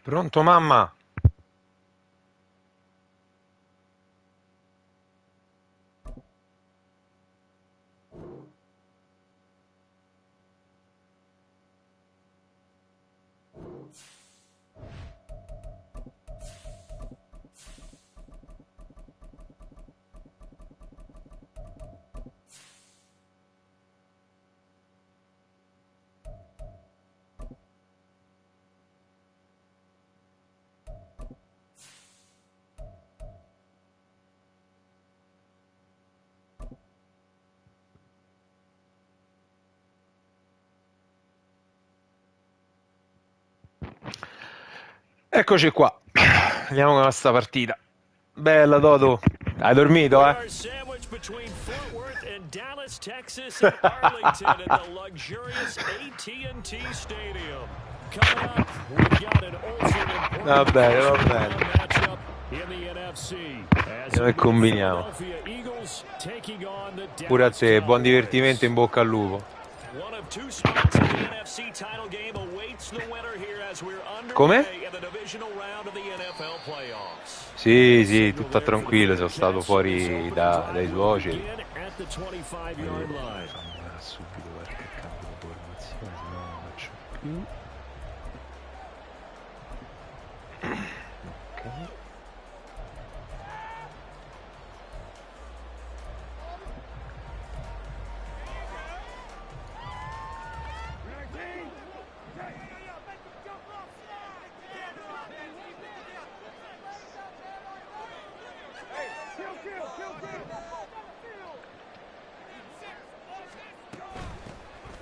Pronto, mamma? Eccoci qua. Andiamo con la sta partita. Bella, Dodo. Hai dormito, eh? Va bene, va bene. Noi combiniamo. Pure a te, buon divertimento, in bocca al lupo. Come? Sì, sì, tutto tranquillo, sono stato fuori dai suoceri. Subito qualche cambio di formazione, se no non faccio più. Ok.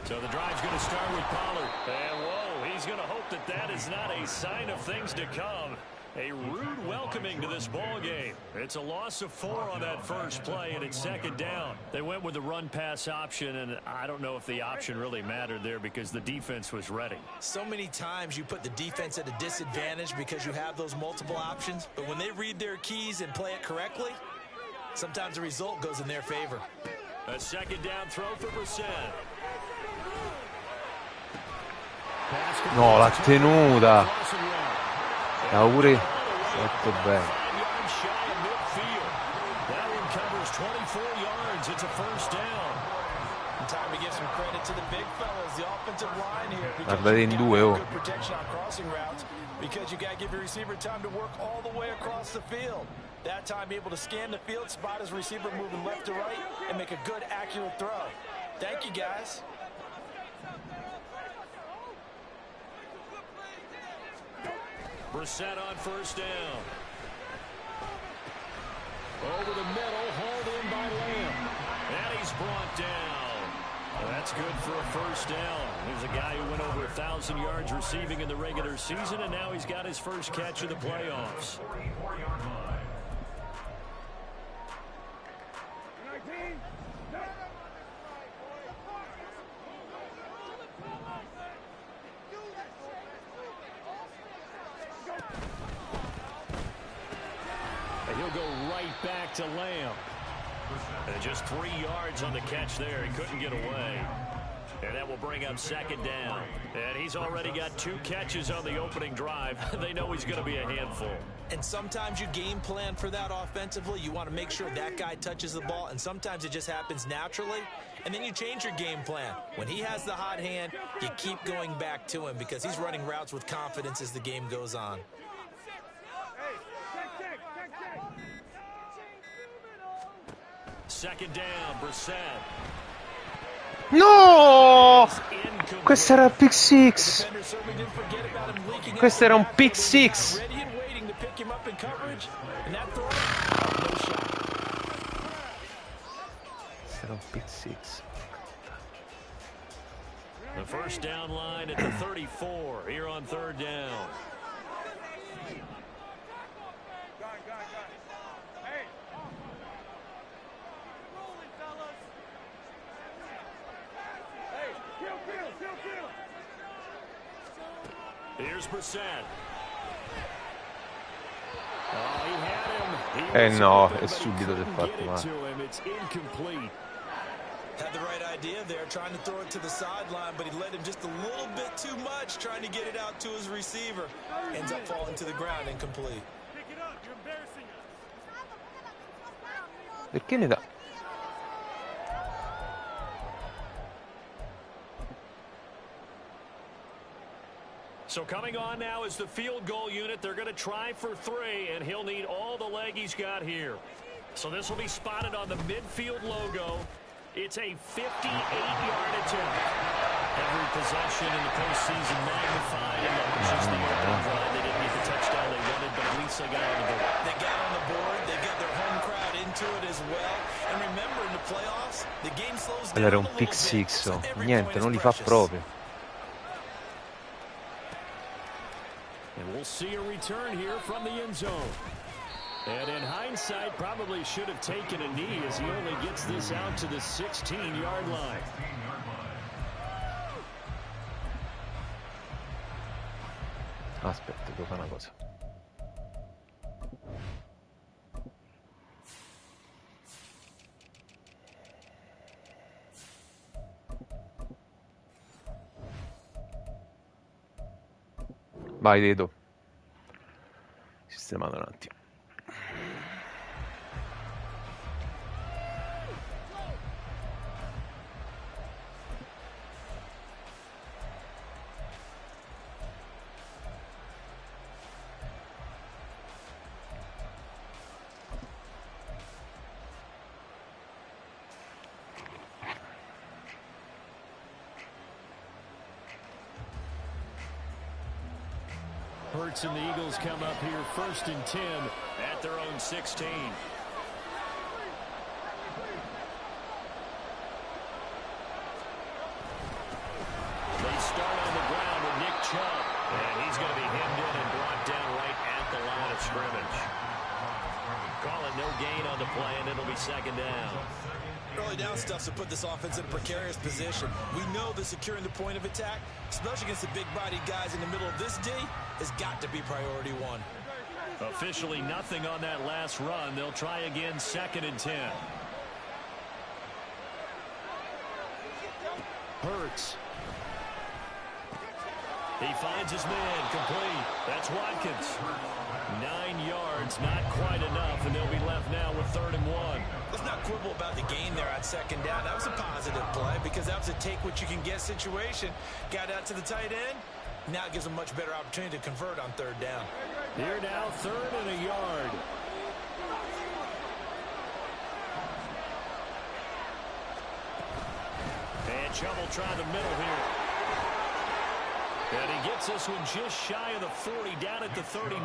So the drive's going to start with Pollard. And whoa, he's going to hope that that is not a sign of things to come. A rude welcoming to this ball game. It's a loss of 4 on that first play, and it's second down. They went with the run-pass option, and I don't know if the option really mattered there because the defense was ready. So many times you put the defense at a disadvantage because you have those multiple options, but when they read their keys and play it correctly, sometimes the result goes in their favor. A second down throw for Brissett. No, l'ha tenuta. Stava pure molto bene. That one covers 24 yards. It's a first down. Time to give some credit to the big fellas, the offensive line here. Guardate in due, oh. Because you got to give your receiver time to work all the way across the field. That time able to scan the field, spot his receiver moving left to right, and make a good, accurate throw. Thank you, guys. Brissett on first down. Over the middle, hauled in by Lamb. And he's brought down. That's good for a first down. Here's a guy who went over 1,000 yards receiving in the regular season, and now he's got his first catch of the playoffs. And he'll go right back to Lamb. And just 3 yards on the catch there. He couldn't get away. And that will bring up second down. And he's already got 2 catches on the opening drive. They know he's going to be a handful. And sometimes you game plan for that offensively. You want to make sure that guy touches the ball. And sometimes it just happens naturally. And then you change your game plan. When he has the hot hand, you keep going back to him because he's running routes with confidence as the game goes on. Second down, Brissett. No! Questo era il pick six. Questo era un pick six. Questo era un pick six. The first down line at the 34 here on third down. Here's Brissett. Oh, he had him. No, è subito si è fatto male. It's incomplete. Had the right idea there, trying to throw it to the sideline, but he led him just a little bit too much, trying to get it out to his receiver. Ends up falling to the ground, incomplete. Perché ne dà? So coming on now is the field goal unit. They're going to try for 3, and he'll need all the leg he's got here. So this will be spotted on the midfield logo. It's a 58-yard attempt. Every possession in the postseason magnified, and that was just the opening drive. They didn't get the touchdown they wanted, but at least they got on the board. They got on the board. They got their home crowd into it as well. And remember, in the playoffs, the game slows down Era a un little pick bit. six. So every Niente, point non is li fa precious. proprio. And we'll see a return here from the end zone. And in hindsight, probably should have taken a knee as he only gets this out to the 16-yard line. Aspetta, devo fare una cosa. Vai, vedo. Sistemato un attimo. Hurts and the Eagles come up here 1st and 10 at their own 16. They start on the ground with Nick Chubb, and he's going to be hemmed in and brought down right at the line of scrimmage. Call it no gain on the play, and it'll be second down. Early down stuff to put this offense in a precarious position. We know that securing the point of attack, especially against the big-bodied guys in the middle of this D, has got to be priority 1. Officially nothing on that last run. They'll try again 2nd and 10. Hurts. He finds his man complete. That's Watkins. 9 yards, not quite enough, and they'll be left now with 3rd and 1. Let's not quibble about the gain there on 2nd down. That was a positive play because that was a take-what-you-can-get situation. Got out to the tight end. Now it gives them a much better opportunity to convert on 3rd down. Here now, 3rd and a yard. And Chubb will try the middle here. And he gets this one just shy of the 40, down at the 39.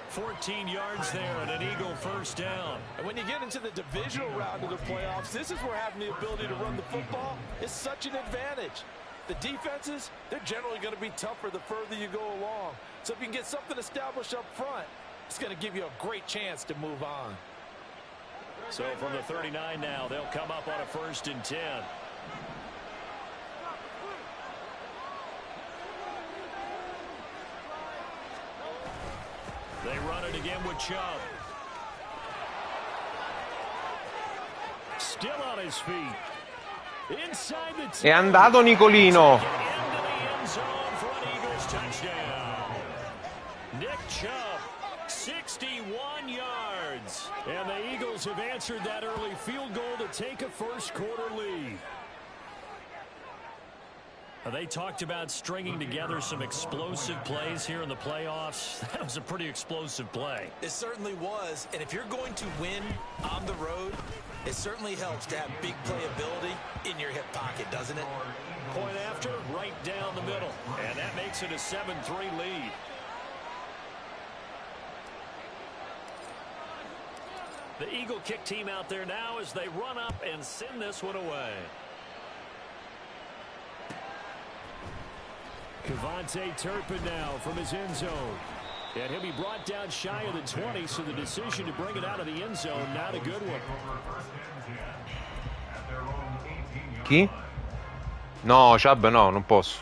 14 yards there and an Eagle 1st down. And when you get into the divisional round of the playoffs, this is where having the ability to run the football is such an advantage. The defenses, they're generally going to be tougher the further you go along. So if you can get something established up front, it's going to give you a great chance to move on. So from the 39 now, they'll come up on a 1st and 10. They run it again with Chubb. Still on his feet. Inside the 10. È andato Nicolino. Into the end zone for an Eagles touchdown. Nick Chubb, 61 yards. And the Eagles have answered that early field goal to take a 1st quarter lead. They talked about stringing together some explosive plays here in the playoffs. That was a pretty explosive play. It certainly was. And if you're going to win on the road, it certainly helps to have big playability in your hip pocket, doesn't it? Point after, right down the middle. And that makes it a 7-3 lead. The Eagle kick team out there now as they run up and send this one away. Cavante Turpin now from his end zone. And he'll be brought down shy of the 20, so the decision to bring it out of the end zone, not a good one. Chi? No, Chubb no, non posso.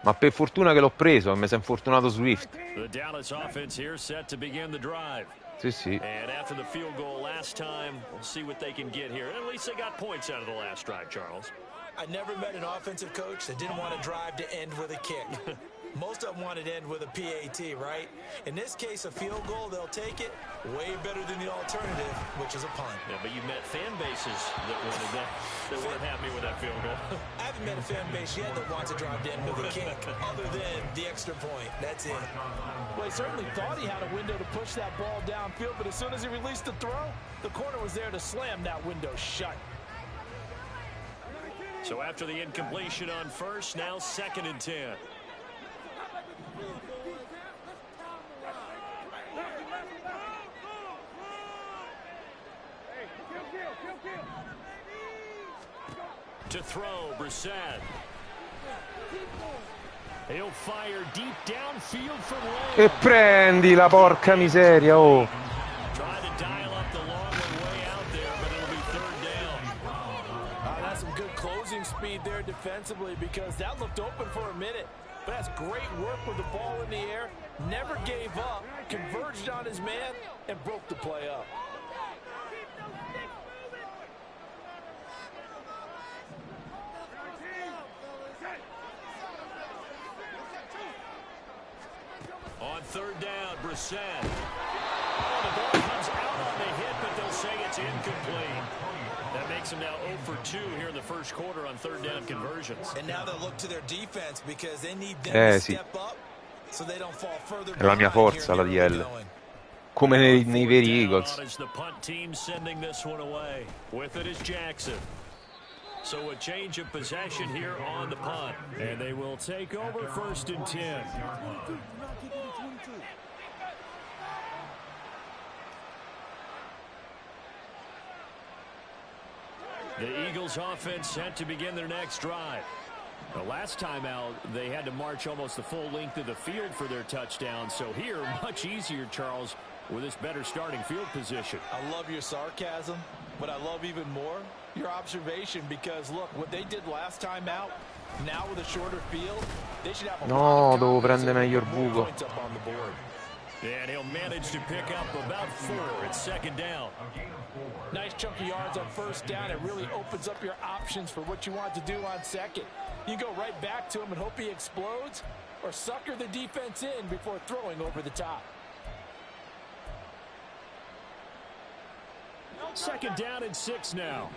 Ma per fortuna che l'ho preso, mi si è infortunato Swift. The Dallas offense here set to begin the drive. Sì, sì. And after the field goal last time, we'll see what they can get here. At least they got points out of the last drive, Charles. I never met an offensive coach that didn't want to drive to end with a kick. Most of them wanted to end with a PAT, right? In this case, a field goal, they'll take it. Way better than the alternative, which is a punt. Yeah, but you met fan bases that wanted that, that weren't happy with that field goal. I haven't met a fan base yet that wants to drive to end with a kick, other than the extra point. That's it. Well, he certainly thought he had a window to push that ball downfield, but as soon as he released the throw, the corner was there to slam that window shut. So after the incompletion on 1st, now 2nd and 10. To throw, Brissett. He'll fire deep downfield from Lega. E prendi la porca miseria, oh. Try to dial up the long one way out there, but it'll be 3rd down. That's some good closing speed there defensively because that looked open for a minute. But that's great work with the ball in the air. Never gave up, converged on his man, and broke the play up. On 3rd down, Brissett. Oh, the ball comes out on the hit, but they'll say it's incomplete. That makes them now 0 for 2 here in the 1st quarter on 3rd down conversions. And now they'll look to their defense because they need them to sì. step up so they don't fall further. È la mia forza, la DL. Come nei veri Eagles. The punt team sending this one away. With it is Jackson. So a change of possession here on the punt. And they will take over 1st and 10. The Eagles offense set to begin their next drive. The last time out, they had to march almost the full length of the field for their touchdown. So here, much easier, Charles, with this better starting field position. I love your sarcasm, but I love even more your observation because, look, what they did last time out, now with a shorter field, they should have a No, devo prendere meglio il buco. points up on the board. And he'll manage to pick up about 4 at 2nd down. Nice chunk of yards on 1st down. It really opens up your options for what you want to do on 2nd. You go right back to him and hope he explodes, or sucker the defense in before throwing over the top. Second down and 6 now.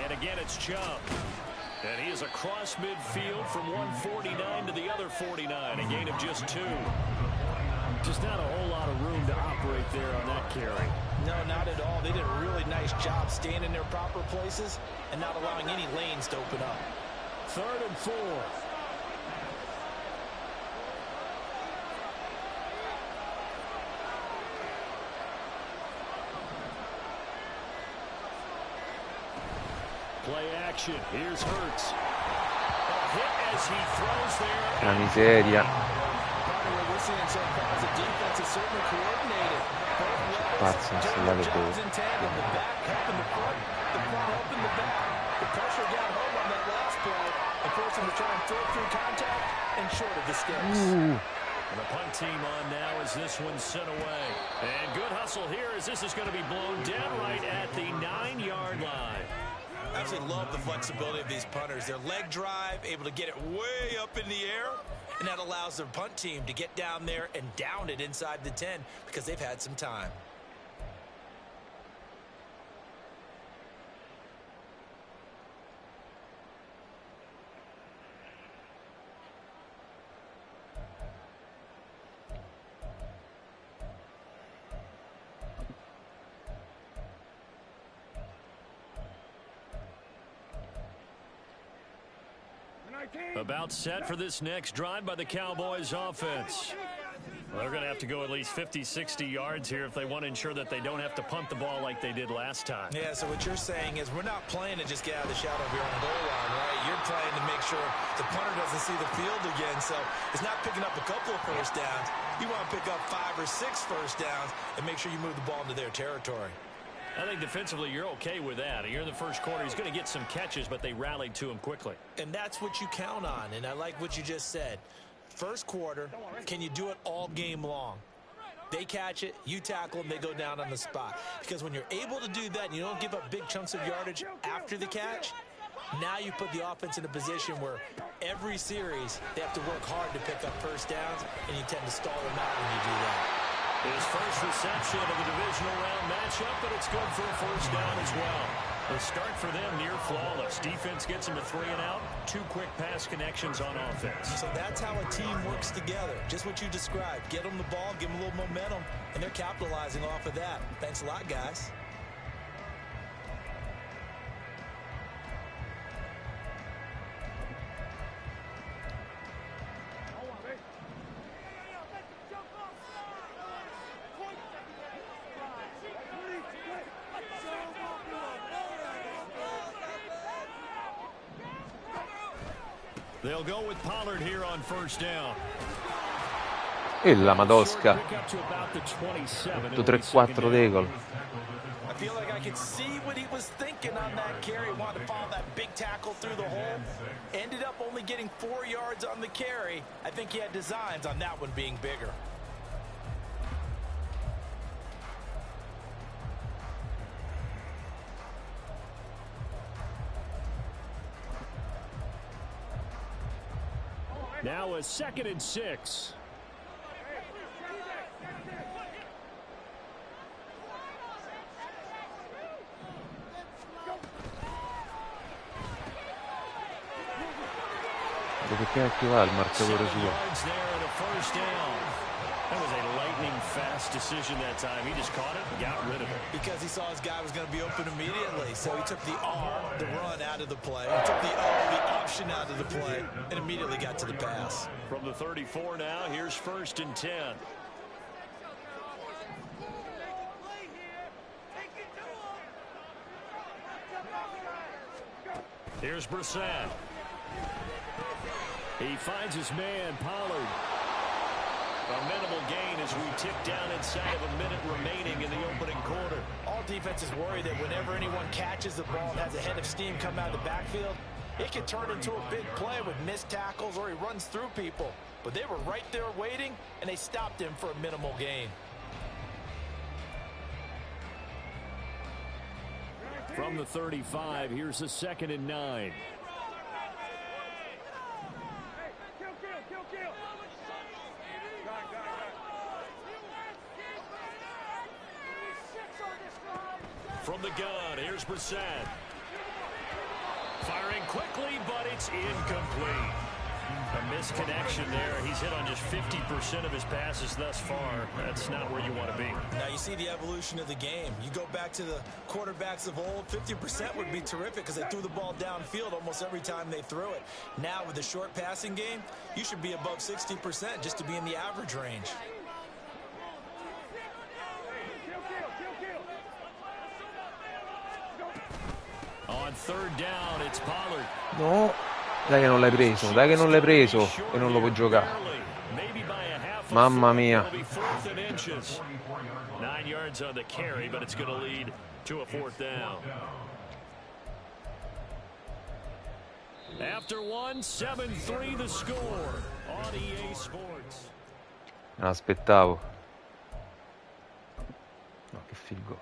And again, it's Chubb. And he is across midfield from 149 to the other 49, a gain of just 2. Just not a whole lot of room to operate there on that carry. No, not at all. They did a really nice job staying in their proper places and not allowing any lanes to open up. 3rd and 4. Play action. Here's Hurts. A hit as he throws there. La miseria. We're seeing so far as the defense is certainly coordinated. Pazzo, non la vedevo. The back helping the front, the front helping the back. The pressure got home on that last play and forced him to try and throw through contact and short of the sticks. And the punt team on now as this one's sent away. And good hustle here as this is going to be blown down right at the 9-yard line. I absolutely love the flexibility of these punters. Their leg drive, able to get it way up in the air, and that allows their punt team to get down there and down it inside the 10 because they've had some time. About set for this next drive by the Cowboys offense. Well, they're going to have to go at least 50, 60 yards here if they want to ensure that they don't have to punt the ball like they did last time. Yeah, so what you're saying is we're not playing to just get out of the shadow of your own goal line, right? You're playing to make sure the punter doesn't see the field again. So it's not picking up a couple of first downs. You want to pick up 5 or 6 first downs and make sure you move the ball into their territory. I think defensively you're okay with that. Here in the first quarter, he's going to get some catches, but they rallied to him quickly. And that's what you count on, and I like what you just said. First quarter, can you do it all game long? They catch it, you tackle them, they go down on the spot. Because when you're able to do that and you don't give up big chunks of yardage after the catch, now you put the offense in a position where every series they have to work hard to pick up first downs, and you tend to stall them out when you do that. His first reception of the divisional round matchup, but it's good for a first down as well. The start for them near flawless. Defense gets them a 3 and out. 2 quick pass connections on offense. So that's how a team works together. Just what you described. Get them the ball, give them a little momentum, and they're capitalizing off of that. Thanks a lot, guys. They'll go with Pollard here on first down. E la madosca. Tutto 3-4 dei gol. I feel like I could see what he was thinking on that carry. Wanted to follow that big tackle through the hole. Ended up only getting 4 yards on the carry. I think he had designs on that one being bigger. Now a 2nd and 6. Dove cacchio va il marcatore suo? That was a lightning fast decision that time. He just caught it and got rid of it. Because he saw his guy was going to be open immediately. So he took the R, the run, out of the play. He took the O, the option out of the play, and immediately got to the pass. From the 34 now, here's 1st and 10. Here's Brissett. He finds his man, Pollard. A minimal gain as we tick down inside of a minute remaining in the opening quarter. All defenses worry that whenever anyone catches the ball and has a head of steam come out of the backfield, It can turn into a big play with missed tackles or he runs through people. But they were right there waiting, and they stopped him for a minimal gain. From the 35, here's a 2nd and 9. From the gun, here's Brissett. Firing quickly, but it's incomplete. A misconnection there. He's hit on just 50% of his passes thus far. That's not where you want to be. Now you see the evolution of the game. You go back to the quarterbacks of old, 50% would be terrific because they threw the ball downfield almost every time they threw it. Now with the short passing game, you should be above 60% just to be in the average range. On 3rd down, it's Pollard. No, dai che non l'hai preso, dai che non l'hai preso e non lo puoi giocare. Mamma mia. 9 yards on the carry, but it's going to lead to a 4th down. After 1, 7-3 the score on EA Sports. Me l'aspettavo. No, che figo.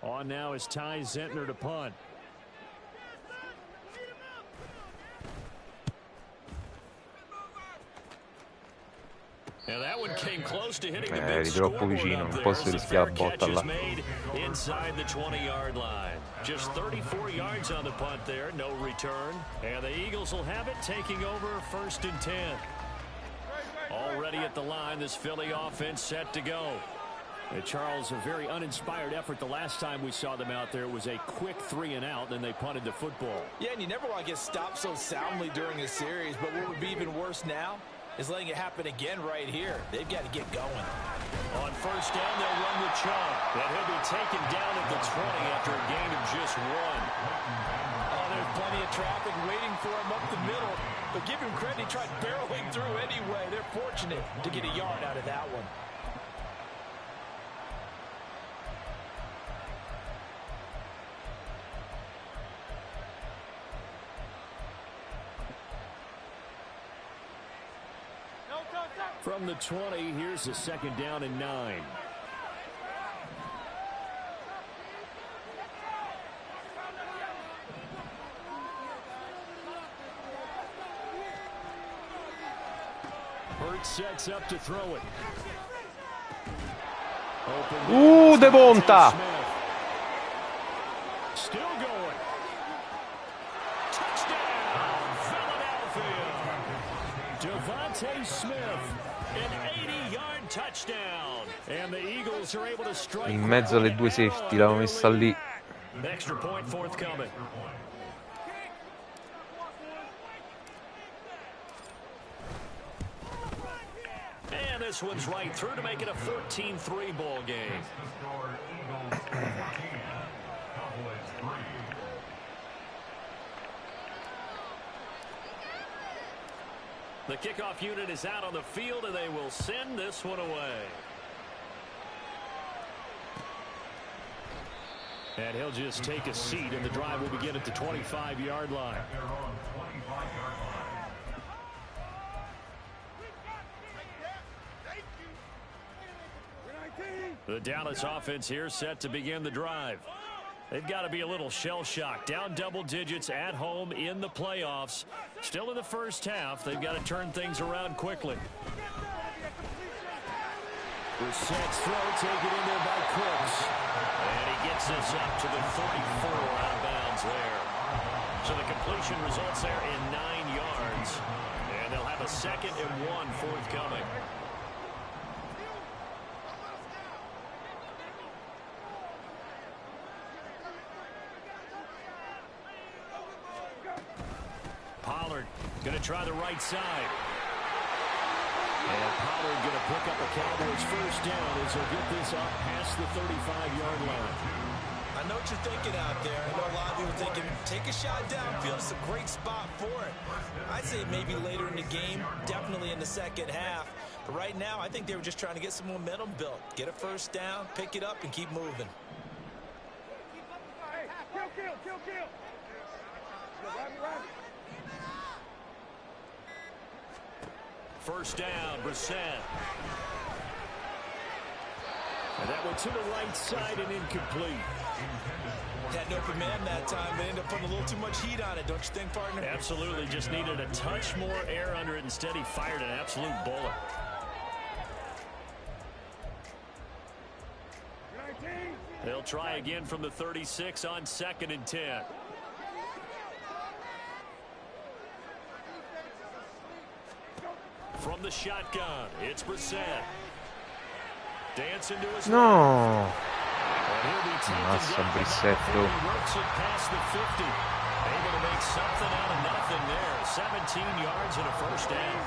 On now is Ty Zentner to punt. And that one came close to hitting the big troppo vicino, non posso rischiare la botta là. Inside the 20-yard line. Just 34 yards on the punt there, no return. And the Eagles will have it, taking over 1st and 10. Already at the line, this Philly offense set to go. And Charles, a very uninspired effort. The last time we saw them out there was a quick 3 and out, then they punted the football. Yeah, and you never want to get stopped so soundly during a series, but what would be even worse now is letting it happen again right here. They've got to get going. On 1st down, they'll run with Chubb. And he'll be taken down at the 20 after a gain of just 1. Oh, there's plenty of traffic waiting for him up the middle. But give him credit, he tried barreling through anyway. They're fortunate to get a yard out of that one. From the 20, here's a 2nd down and 9. Hurts sets up to throw it. De Ponta! Still going. Touchdown, Philadelphia. Devontae Smith. An 80-yard touchdown. And the Eagles are able to strike. In mezzo alle due safety, l'avevo messa lì. Extra point forthcoming. And this one's right through to make it a 14-3 ball game. The kickoff unit is out on the field, and they will send this one away. And he'll just take a seat, and the drive will begin at the 25-yard line. The Dallas offense here set to begin the drive. They've got to be a little shell-shocked. Down double digits at home in the playoffs. Still in the first half. They've got to turn things around quickly. Brissett's throw taken in there by Cooks. And he gets this up to the 34 out of bounds there. So the completion results there in 9 yards. And they'll have a 2nd and 1 forthcoming. Pollard going to try the right side. And Pollard going to pick up a Cowboys 1st down as he'll get this up past the 35-yard line. I know what you're thinking out there. I know a lot of people thinking, take a shot downfield. It's a great spot for it. I'd say maybe later in the game, definitely in the second half. But right now, I think they were just trying to get some momentum built. Get a 1st down, pick it up, and keep moving. First down, Brissett. And that went to the right side and incomplete. Had no command that time, but ended up putting a little too much heat on it, don't you think, partner? Absolutely, just needed a touch more air under it. Instead, he fired an absolute bullet. They'll try again from the 36 on 2nd and 10. From the shotgun, it's Brissett. Dancing to his No. Massa Brissetto. Works it past the 50. Able to make something out of nothing there. 17 yards and a first down.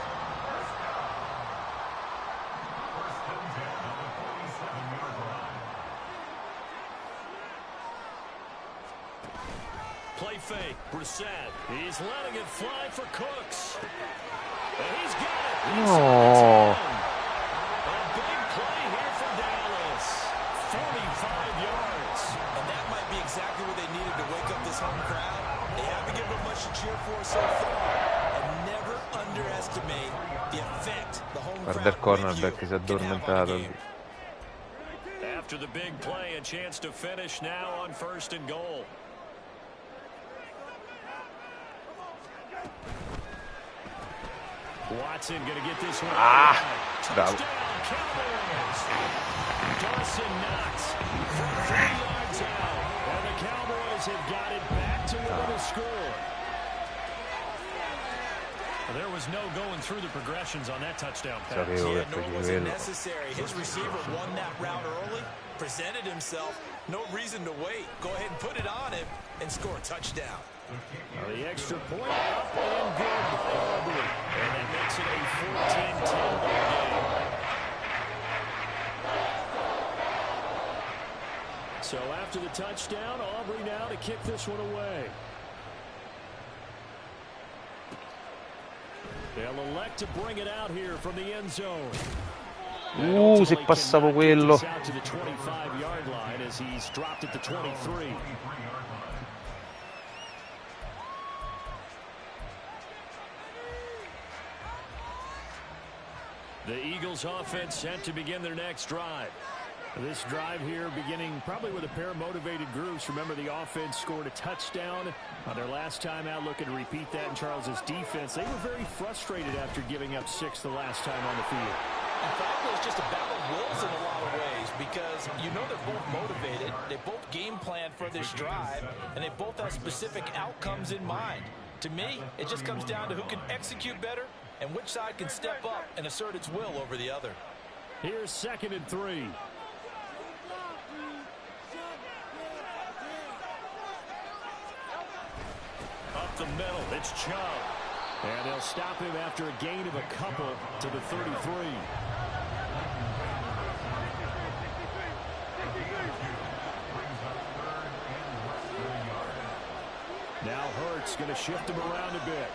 Play fake, Brissett. He's letting it fly for Cooks. And he's got it. No. A big play here for Dallas. 45 yards. And that might be exactly what they needed to wake up this home crowd. They haven't given them much to cheer for so far. And never underestimate the effect the home Guarda il crowd cornerback che si è addormentato. After the big play, a chance to finish now on 1st and goal. Watson going to get this one. Bravo. Cowboys. Dawson Knox from 3 yards out. And the Cowboys have got it back to within a score. Well, there was no going through the progressions on that touchdown pass. Yeah, nor was it necessary. His receiver won that route early, presented himself. No reason to wait. Go ahead and put it on him and score a touchdown. The extra point up and good by Aubrey. And that makes it a 14-10 ball game. So after the touchdown, Aubrey now to kick this one away. They'll elect to bring it out here from the end zone. Se passavo quello. Out to the 25-yard line as he's dropped at the 23. The Eagles offense set to begin their next drive. This drive here beginning probably with a pair of motivated groups. Remember, the offense scored a touchdown on their last time out, looking to repeat that in Charles's defense. They were very frustrated after giving up 6 the last time on the field. In fact, it was just a battle of wills in a lot of ways because you know they're both motivated, they both game plan for this drive, and they both have specific outcomes in mind. To me, it just comes down to who can execute better and which side can step up and assert its will over the other. Here's 2nd and 3. Up the middle, it's Chubb. And they'll stop him after a gain of a couple to the 33. Now Hurts going to shift him around a bit.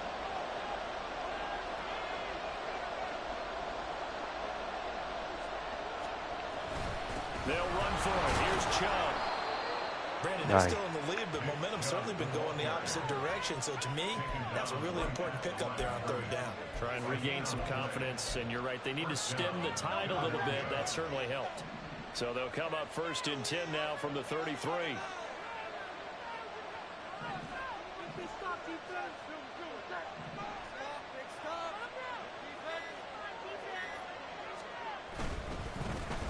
They'll run for it. Here's Chubb. Brandon, they're still in the lead, but momentum's certainly been going the opposite direction. So to me, that's a really important pickup there on 3rd down. Try and regain some confidence, and you're right. They need to stem the tide a little bit. That certainly helped. So they'll come up 1st and 10 now from the 33.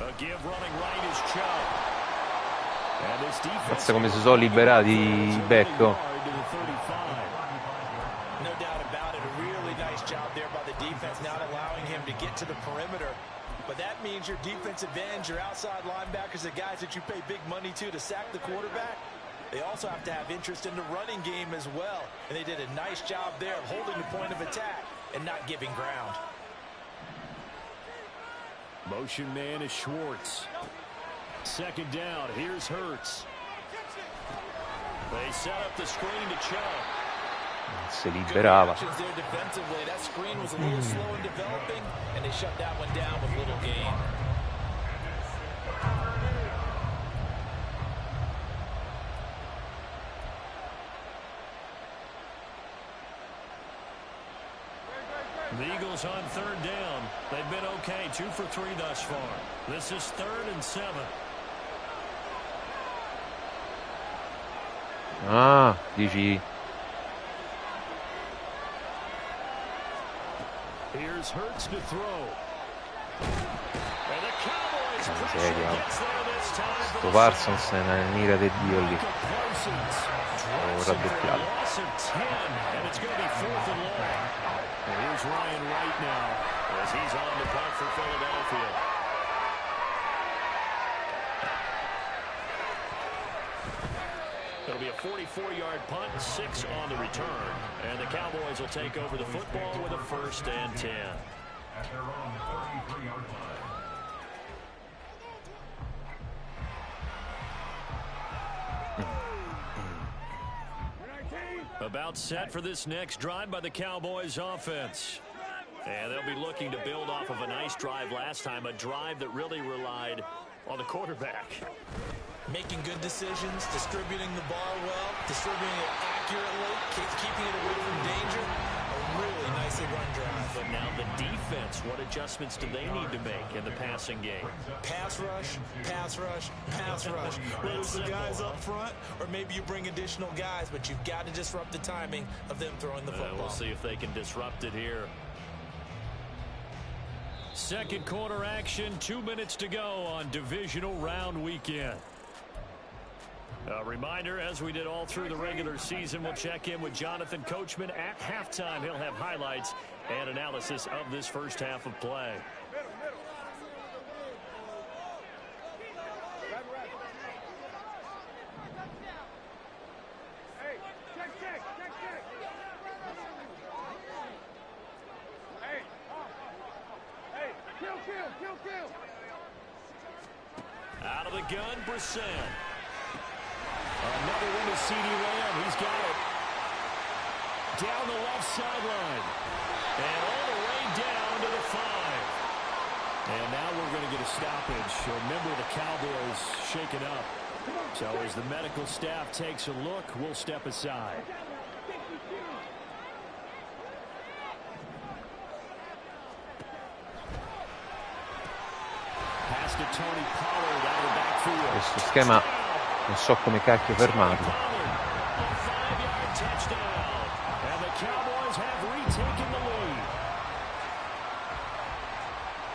A give running right is Chubb. Pensa come si sono liberati Becco. No doubt about it. A really nice job there by the defense, not allowing him to get to the perimeter. But that means your defensive ends, your outside linebackers, the guys that you pay big money to sack the quarterback, they also have to have interest in the running game as well. And they did a nice job there of holding the point of attack and not giving ground. Motion man is Schwartz. 2nd down, here's Hurts. They set up the screen to Chubb. Si liberava. There defensively. That screen was a little slow in developing, and they shut that one down with little gain. The Eagles on third down. They've been okay, 2 for 3 thus far. This is 3rd and 7. Ah, dici. Here's Hurts to throw. And the Cowboys Seria. gets there this time. Sto Parsons è una mira di Dio lì. Raddoppiato. Loss of 10, and it's going to be 4th and long. And here's Ryan right now as he's on the punt for Philadelphia. It'll be a 44-yard punt, 6 on the return. And the Cowboys will take over the football with a 1st and 10. At their own 33-yard line. About set for this next drive by the Cowboys offense. And they'll be looking to build off of a nice drive last time, a drive that really relied on the quarterback. Making good decisions, distributing the ball well, distributing it accurately, keeping it away from danger. A really nicely run drive. But now the defense, what adjustments do they need to make in the passing game? Pass rush, pass rush, pass rush. Whether it's the guys up front or maybe you bring additional guys, but you've got to disrupt the timing of them throwing the football. We'll see if they can disrupt it here. Second quarter action, 2 minutes to go on divisional round weekend. A reminder, as we did all through the regular season, we'll check in with Jonathan Coachman at halftime. He'll have highlights and analysis of this first half of play. Out of the gun, Brissett. Another one to C.D. Lamb. He's got it. Down the left sideline. And all the way down to the 5. And now we're going to get a stoppage. Remember, the Cowboys shaken up. So as the medical staff takes a look, we'll step aside. Pass to Tony Pollard out of the backfield. Questo schema non so come cacchio fermarlo.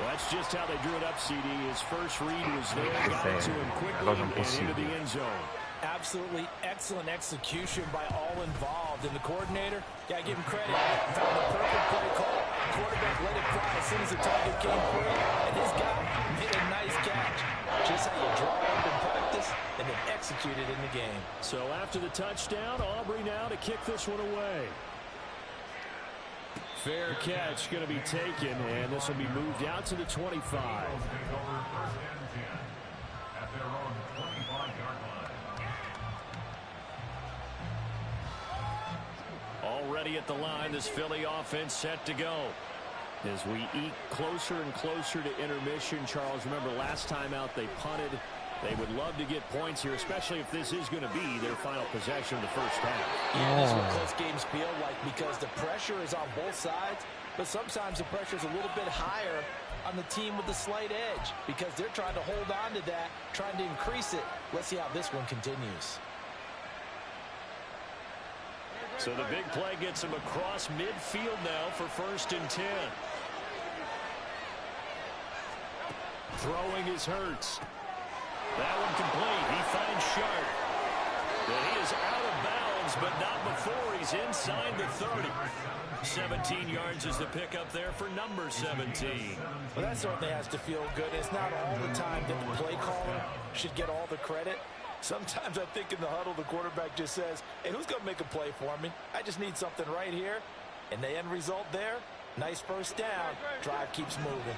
That's just how they drew it up, CD. His first read was there, got it to him quickly and into the end zone. Absolutely excellent execution by all involved. And the coordinator, gotta give him credit, found the perfect play call. Quarterback let it fly as soon as the target came free, and this guy made a nice catch. Just how you draw up in practice and then execute it in the game. So after the touchdown, Aubrey now to kick this one away. Fair catch going to be taken, and this will be moved out to the 25. Already at the line, this Philly offense set to go. As we eke closer and closer to intermission, Charles, remember last time out they punted. They would love to get points here, especially if this is going to be their final possession of the first half. Yeah, that's what close games feel like because the pressure is on both sides, but sometimes the pressure is a little bit higher on the team with the slight edge because they're trying to hold on to that, trying to increase it. Let's see how this one continues. So the big play gets him across midfield now for 1st and 10. Throwing is Hurts. That one complete. He finds Sharp. But he is out of bounds, but not before he's inside the 30. 17 yards is the pickup there for number 17. Well, that certainly has to feel good. It's not all the time that the play caller should get all the credit. Sometimes I think in the huddle, the quarterback just says, hey, who's going to make a play for me? I just need something right here. And the end result there, nice first down. Drive keeps moving.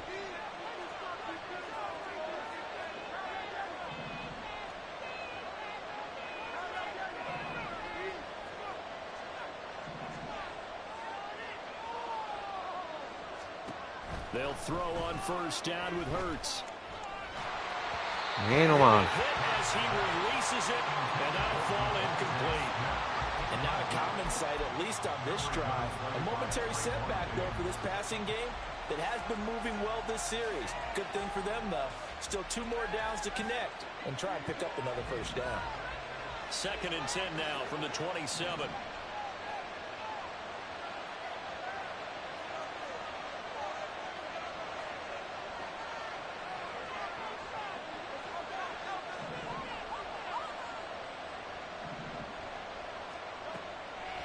They'll throw on 1st down with Hurts. Meno male. As he releases it, and that'll fall incomplete. And not a common sight, at least on this drive. A momentary setback, though, for this passing game that has been moving well this series. Good thing for them, though. Still 2 more downs to connect and try and pick up another first down. 2nd and 10 now from the 27.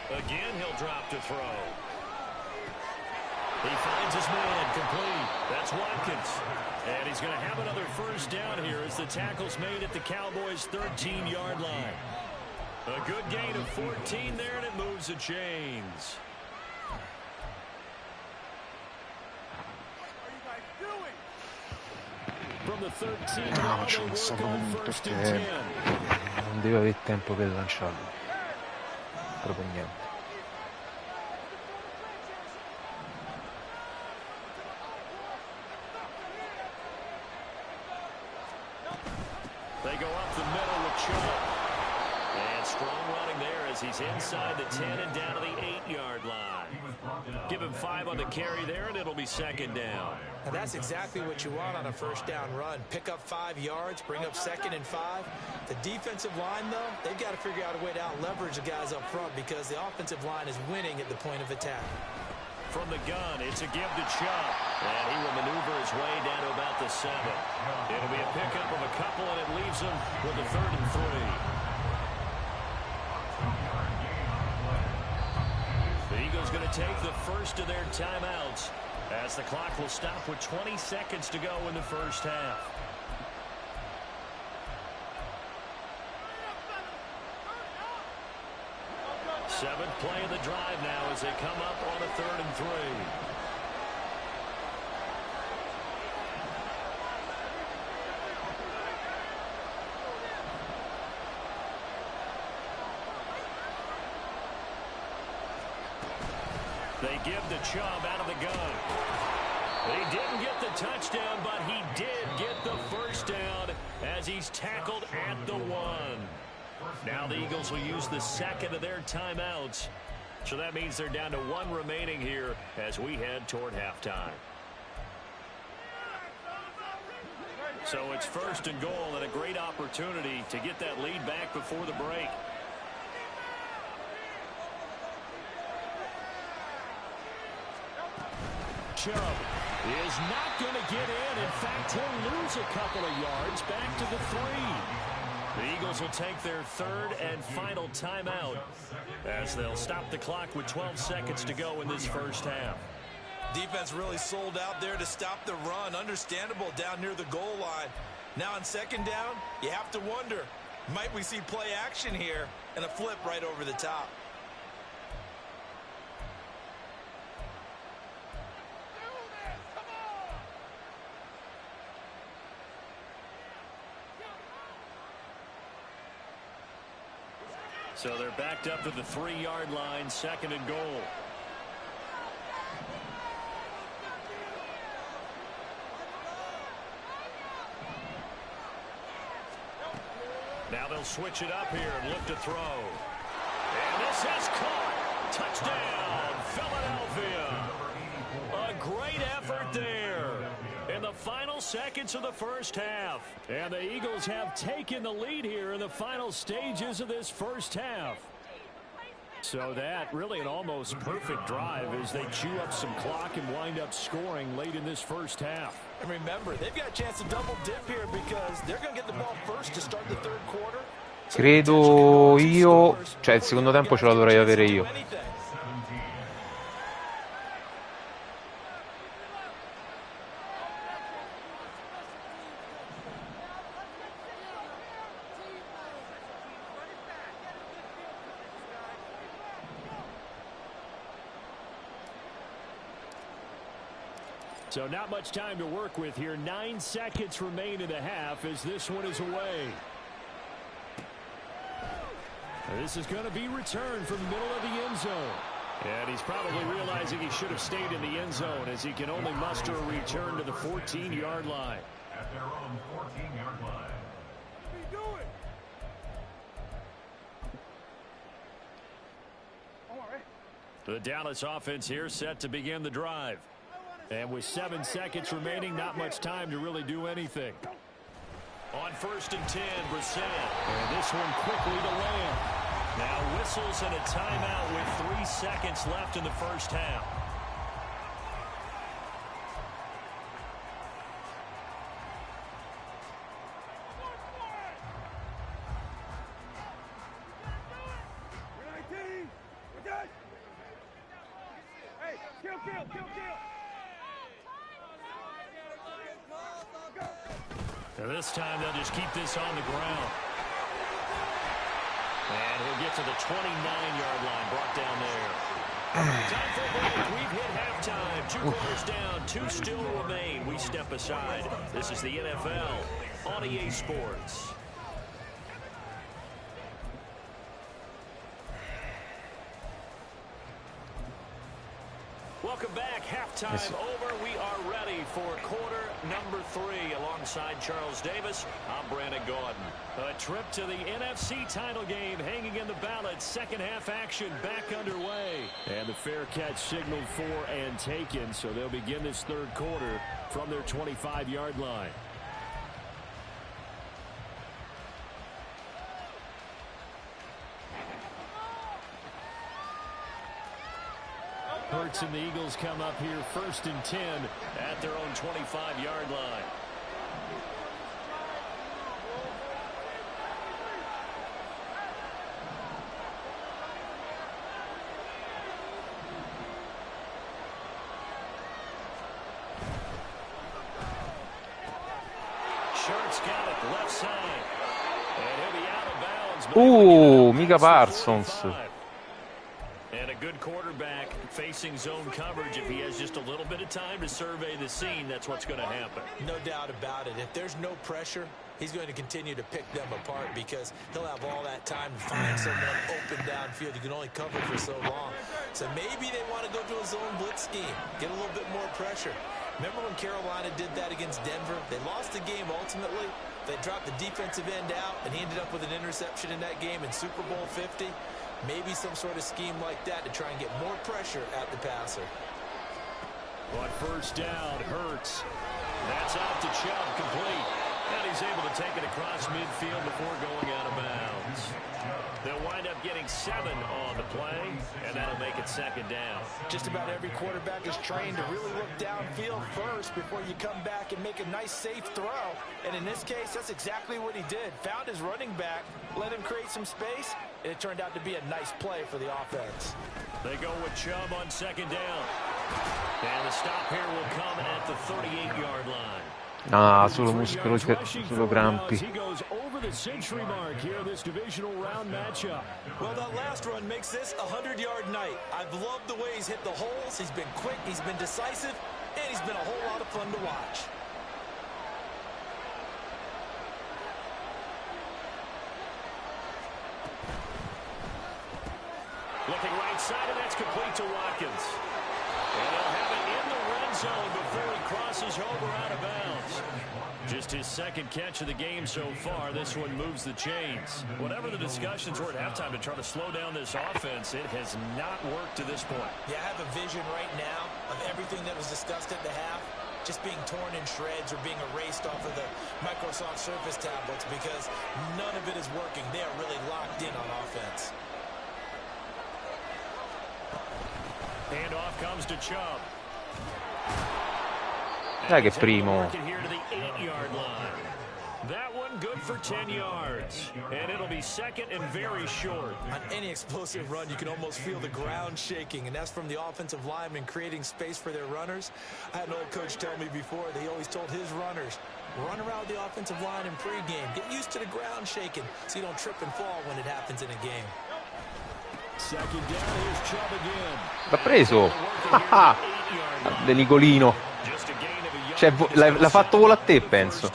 Again, he'll drop to throw. He finds his man complete. That's Watkins. And he's going to have another first down here as the tackle's made at the Cowboys' 13-yard line. A good gain of 14 there, and it moves the chains. From the 13, now they work on 1st and 10. Non deve avere tempo per lanciarlo. Proprio niente. They go up the middle with Chubb. And strong running there as he's inside the 10 and down to the 8-yard line. Give him 5 on the carry there, and it'll be 2nd down. And that's exactly what you want on a first down run. Pick up 5 yards, bring up 2nd and 5. The defensive line, though, they've got to figure out a way to out-leverage the guys up front because the offensive line is winning at the point of attack. From the gun, it's a give to Chubb. And he will maneuver his way down to about the 7. It'll be a pickup of a couple, and it leaves him with a 3rd and 3. The Eagles going to take the first of their timeouts as the clock will stop with 20 seconds to go in the first half. Seventh play of the drive now as they come up on a 3rd and 3. They give the Chubb out of the gun. He didn't get the touchdown, but he did get the first down as he's tackled at the 1. Now the Eagles will use the 2nd of their timeouts. So that means they're down to 1 remaining here as we head toward halftime. So it's 1st and goal and a great opportunity to get that lead back before the break. Chubb is not going to get in. In fact, he'll lose a couple of yards back to the 3. The Eagles will take their 3rd and final timeout as they'll stop the clock with 12 seconds to go in this first half. Defense really sold out there to stop the run. Understandable down near the goal line. Now on 2nd down, you have to wonder, might we see play action here and a flip right over the top? So they're backed up to the 3-yard line, 2nd and goal. Now they'll switch it up here and look to throw. And this is caught. Touchdown, Philadelphia. A great effort there in the final seconds of the first half. And the Eagles have taken the lead here in the final stages of this first half. So that really an almost perfect drive as they chew up some clock and wind up scoring late in this first half. And remember, they've got a chance to double dip here because they're going to get the ball first to start the 3rd quarter. Credo io, cioè il secondo tempo ce la dovrei avere io. So not much time to work with here. 9 seconds remain in the half as this one is away. This is going to be returned from the middle of the end zone. And he's probably realizing he should have stayed in the end zone as he can only muster a return to the 14-yard line. At their own 14-yard line. The Dallas offense here set to begin the drive. And with 7 seconds remaining, not much time to really do anything. On 1st and 10, Brissett. And this one quickly to Lamb. Now whistles and a timeout with 3 seconds left in the first half. And this time they'll just keep this on the ground. And he'll get to the 29-yard line, brought down there. Time for a break. We've hit halftime. 2 quarters down, 2 still remain. We step aside. This is the NFL on EA Sports. Welcome back. Halftime over. We are ready for quarter number 3. Alongside Charles Davis, I'm Brandon Gordon. A trip to the NFC title game hanging in the balance. Second half action back underway. And the fair catch signaled for and taken. So they'll begin this third quarter from their 25-yard line. Hurts and the Eagles come up here 1st and 10 at their own 25-yard line. Short's got it, left side. And he'll be out of bounds. Micah Parsons. And a good quarterback facing zone coverage. If he has just a little bit of time to survey the scene, that's what's going to happen. No doubt about it. If there's no pressure, he's going to continue to pick them apart because he'll have all that time to find someone open downfield. You can only cover for so long. So maybe they want to go to a zone blitz scheme, get a little bit more pressure. Remember when Carolina did that against Denver? They lost the game ultimately. They dropped the defensive end out, and he ended up with an interception in that game in Super Bowl 50. Maybe some sort of scheme like that to try and get more pressure at the passer. But first down, Hurts. That's out to Chubb, complete. And he's able to take it across midfield before going out of bounds. They'll wind up getting 7 on the play, and that'll make it second down. Just about every quarterback is trained to really look downfield first before you come back and make a nice, safe throw. And in this case, that's exactly what he did. Found his running back, let him create some space, and it turned out to be a nice play for the offense. They go with Chubb on second down. And the stop here will come at the 38-yard line. Ah, solo muscolo, solo crampi. He goes over the century mark here in this divisional round matchup. Well, that last run makes this a 100-yard night. I've loved the way he's hit the holes. He's been quick, he's been decisive, and he's been a whole lot of fun to watch. Looking right side, and that's complete to Watkins. And they'll have it in the red zone before he crosses over out of bounds. Just his second catch of the game so far. This one moves the chains. Whatever the discussions were at halftime to try to slow down this offense, it has not worked to this point. Yeah, I have a vision right now of everything that was discussed at the half just being torn in shreds or being erased off of the Microsoft Surface tablets because none of it is working. They are really locked in on offense. And off comes to Chubb. Dai che primo. Here to the 8-yard line. That one good for 10 yards. And it'll be second and very short. On any explosive run, you can almost feel the ground shaking, and that's from the offensive linemen creating space for their runners. I had an old coach tell me before that he always told his runners, run around the offensive line in pregame. Get used to the ground shaking so you don't trip and fall when it happens in a game. Second down, here's Chubb again. L'ha preso. De Nicolino. Cioè, l'ha fatto volo a te, penso.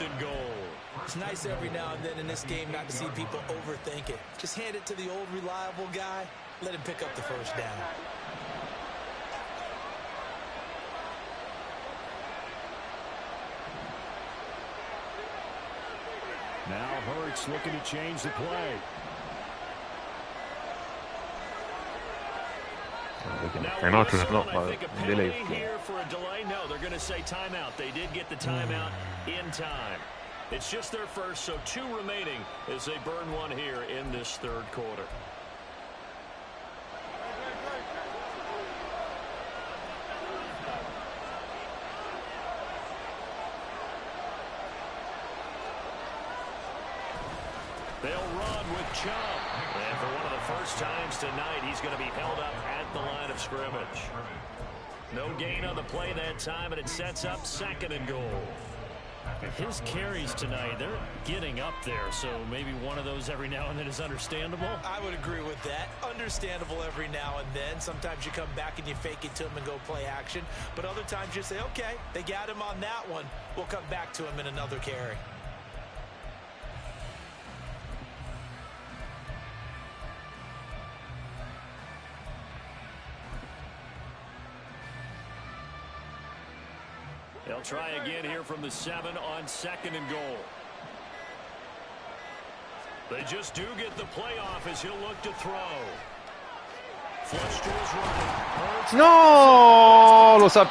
It's nice every now and then in this game not to see people overthink it. Just hand it to the old reliable guy. Let him pick up the first down. Now Hurts looking to change the play. Now no, delay. Here for a delay? No, they're going to say timeout. They did get the timeout in time. It's just their first, so 2 remaining as they burn one here in this third quarter. They'll run with Chubb. And for one of the first times tonight, he's going to be held up at the line of scrimmage. No gain on the play that time, and it sets up 2nd and goal. His carries tonight, they're getting up there, so maybe one of those every now and then is understandable. I would agree with that. Understandable every now and then. Sometimes you come back and you fake it to him and go play action. But other times you say, okay, they got him on that one. We'll come back to him in another carry. They'll try again here from the 7 on 2nd and goal. They just do get the playoff as he'll look to throw. Flush to his right. No, lo sa.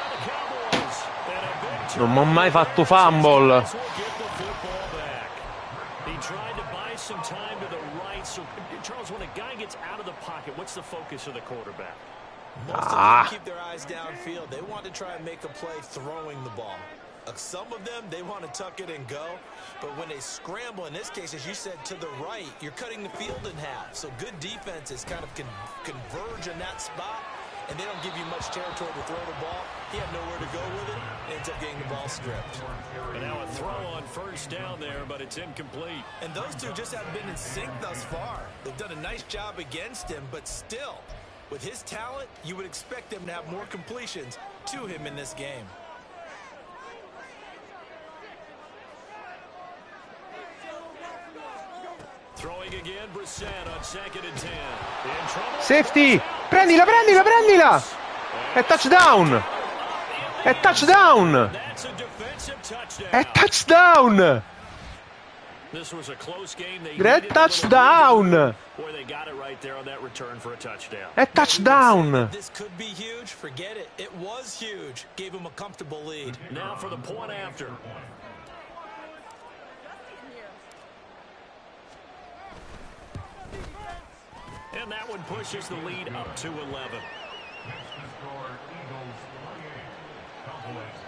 Non mi ha mai fatto fumble. He tried to buy some time to the right. So, Charles, when a guy gets out of the pocket, what's the focus of the quarterback? Most of them keep their eyes downfield. They want to try and make a play throwing the ball. Some of them, they want to tuck it and go. But when they scramble, in this case, as you said, to the right, you're cutting the field in half. So good defenses kind of converge in that spot, and they don't give you much territory to throw the ball. He had nowhere to go with it, and ends up getting the ball stripped. And now a throw on first down there, but it's incomplete. And those two just haven't been in sync thus far. They've done a nice job against him, but still, with his talent, you would expect them to have more completions to him in this game. Throwing again, Brissett on 2nd and 10. In trouble. Safety! Prendila, prendila, prendila! È touchdown! È touchdown! That's a defensive touchdown. È touchdown! This was a close game. They Great touchdown! Boy, they got it right there on that return for a touchdown. È touchdown! This could be huge. Forget it. It was huge. Gave him a comfortable lead. Now for the point after. And that one pushes the lead up to 11. Next to score, Eagles 28, Cowboys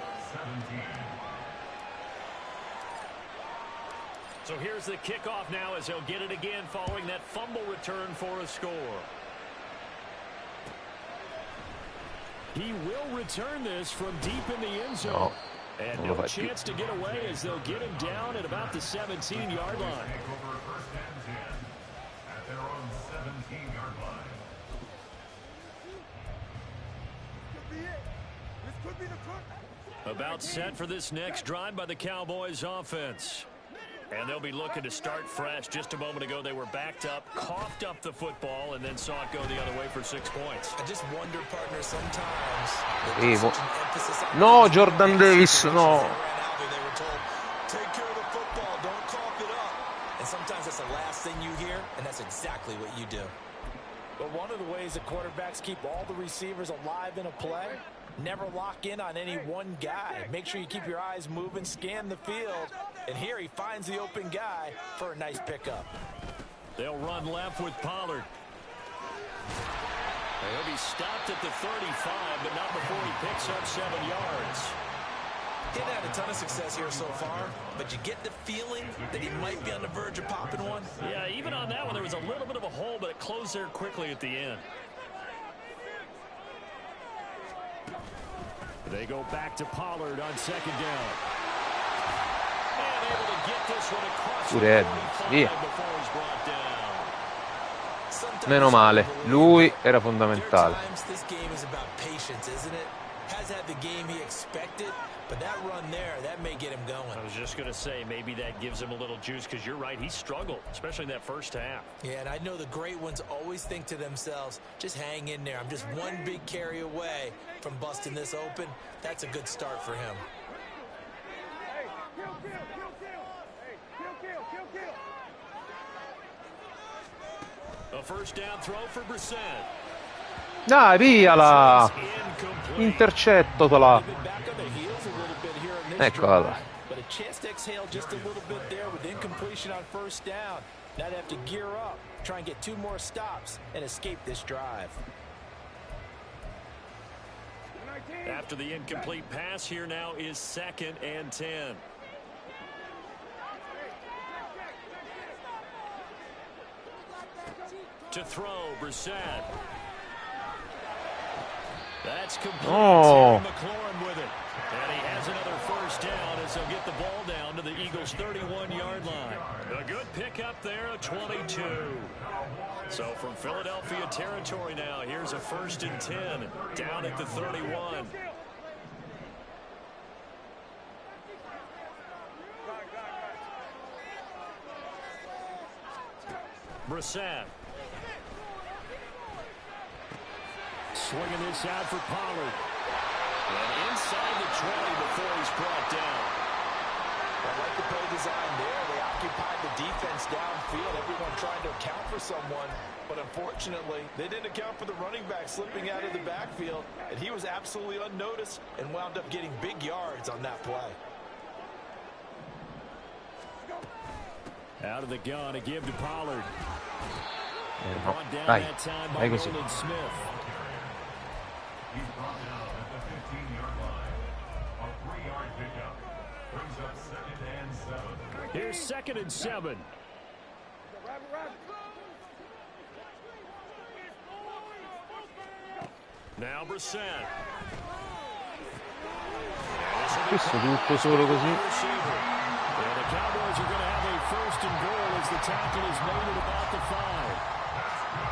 17. So here's the kickoff now as he'll get it again following that fumble return for a score. He will return this from deep in the end zone. And no chance to get away as they'll get him down at about the 17-yard line. Take over first and 10 at their own 17-yard line. About set for this next drive by the Cowboys offense. And they'll be looking to start fresh. Just a moment ago, they were backed up, coughed up the football, and then saw it go the other way for 6 points. I just wonder, partner, sometimes. No, Jordan Davis, no. They were told, take care of the football, don't cough it up. And sometimes that's the last thing you hear, and that's exactly what you do. But one of the ways that quarterbacks keep all the receivers alive in a play, never lock in on any one guy. Make sure you keep your eyes moving, scan the field. And here he finds the open guy for a nice pickup. They'll run left with Pollard. He'll be stopped at the 35, but not before he picks up 7 yards. He hasn't had a ton of success here so far, but you get the feeling that he might be on the verge of popping one. Yeah, even on that one, there was a little bit of a hole, but it closed there quickly at the end. They go back to Pollard on 2nd down. And able to get this one across the 45 before he's brought down. Meno male, lui era fondamentale. This game is about patience, isn't it? Has had the game he expected, but that run there, that may get him going. I was just going to say, maybe that gives him a little juice, because you're right, he struggled, especially in that first half. Yeah, and I know the great ones always think to themselves, just hang in there. I'm just one big carry away from busting this open. That's a good start for him. A first down throw for Brissett. Dai, pigliala! Intercettotela! Eccola là. But a chance to exhale just a little bit there with incompletion on first down. Now they have to gear up, try and get 2 more stops and escape this drive. After the incomplete pass, here now is 2nd and 10. To throw, Brissett. That's complete. Oh. McLaurin with it. And he has another first down as they'll get the ball down to the Eagles' 31-yard line. A good pickup there, a 22. So from Philadelphia territory now, here's a 1st and 10 down at the 31. Brissett. Swinging this out for Pollard. And inside the 20 before he's brought down. I like the play design there. They occupied the defense downfield. Everyone trying to account for someone. But unfortunately, they didn't account for the running back slipping out of the backfield. And he was absolutely unnoticed and wound up getting big yards on that play. Out of the gun to give to Pollard. No, dai, vai così. He's brought down at the 15-yard line. A 3-yard pickup brings up 2nd and 7. Here's 2nd and 7. Now Brissett. Questo tutto solo così. And the Cowboys are going to have a 1st and goal as the tackle is made at about the 5.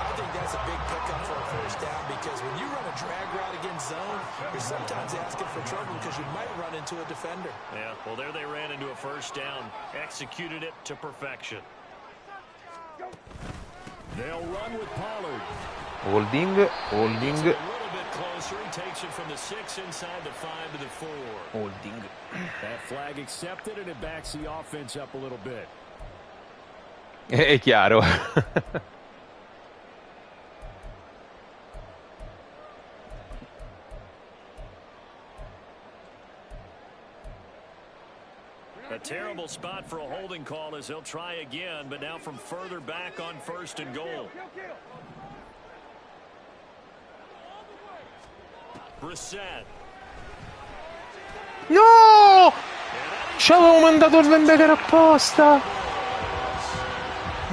I think that's a big pickup for a first down because when you run a drag route against zone, you're sometimes asking for trouble because you might run into a defender. Yeah, well, there they ran into a first down, executed it to perfection. They'll run with Pollard. Holding. A little bit closer. He takes it from the 6 inside the 5 to the 4. Holding. That flag accepted, and it backs the offense up a little bit. È chiaro. A terrible spot for a holding call as they'll try again, but now from further back on 1st and goal. Brissett. No! Ci avevo mandato il linebacker apposta.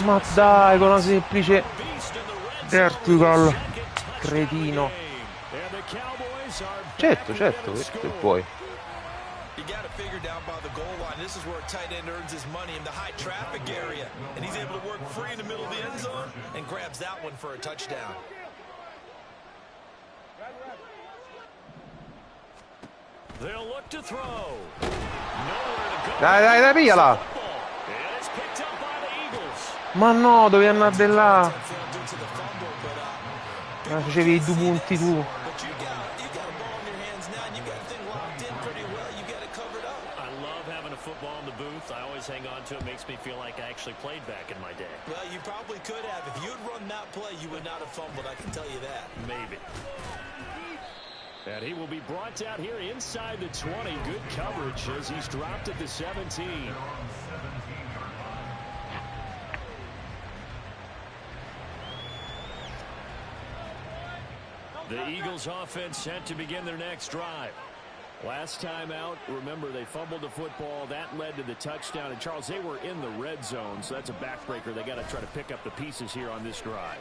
Ma dai, con una semplice vertical. Cretino. Certo, che puoi. You got to figure down by the goal line. This is where a tight end earns his money in the high traffic area. And he's able to work free in the middle of the end zone and grabs that one for a touchdown. They'll look to throw. Nowhere to go. Dai, pigliala. And it's picked up by the Eagles. Ma no, dovevi andare di là. Facevi i 2 punti tu. Football in the booth, I always hang on to it. Makes me feel like I actually played back in my day. Well, you probably could have. If you'd run that play, you would not have fumbled, I can tell you that. Maybe. And he will be brought down here inside the 20. Good coverage as he's dropped at the 17. The Eagles offense set to begin their next drive. Last time out, remember, they fumbled the football. That led to the touchdown. And, Charles, they were in the red zone, so that's a backbreaker. They got to try to pick up the pieces here on this drive.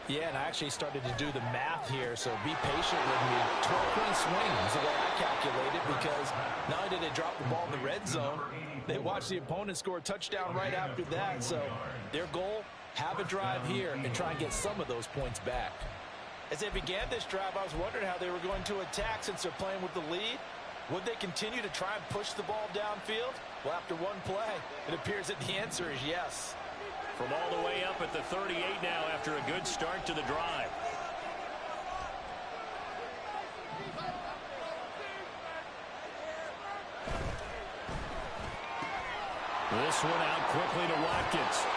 Yeah, and I actually started to do the math here, so be patient with me. 12-point swing is the way I calculated because not only did they drop the ball in the red zone, they watched the opponent score a touchdown right after that. So their goal, have a drive here and try and get some of those points back. As they began this drive, I was wondering how they were going to attack since they're playing with the lead. Would they continue to try and push the ball downfield? Well, after one play, it appears that the answer is yes. From all the way up at the 38 now after a good start to the drive. This one out quickly to Watkins.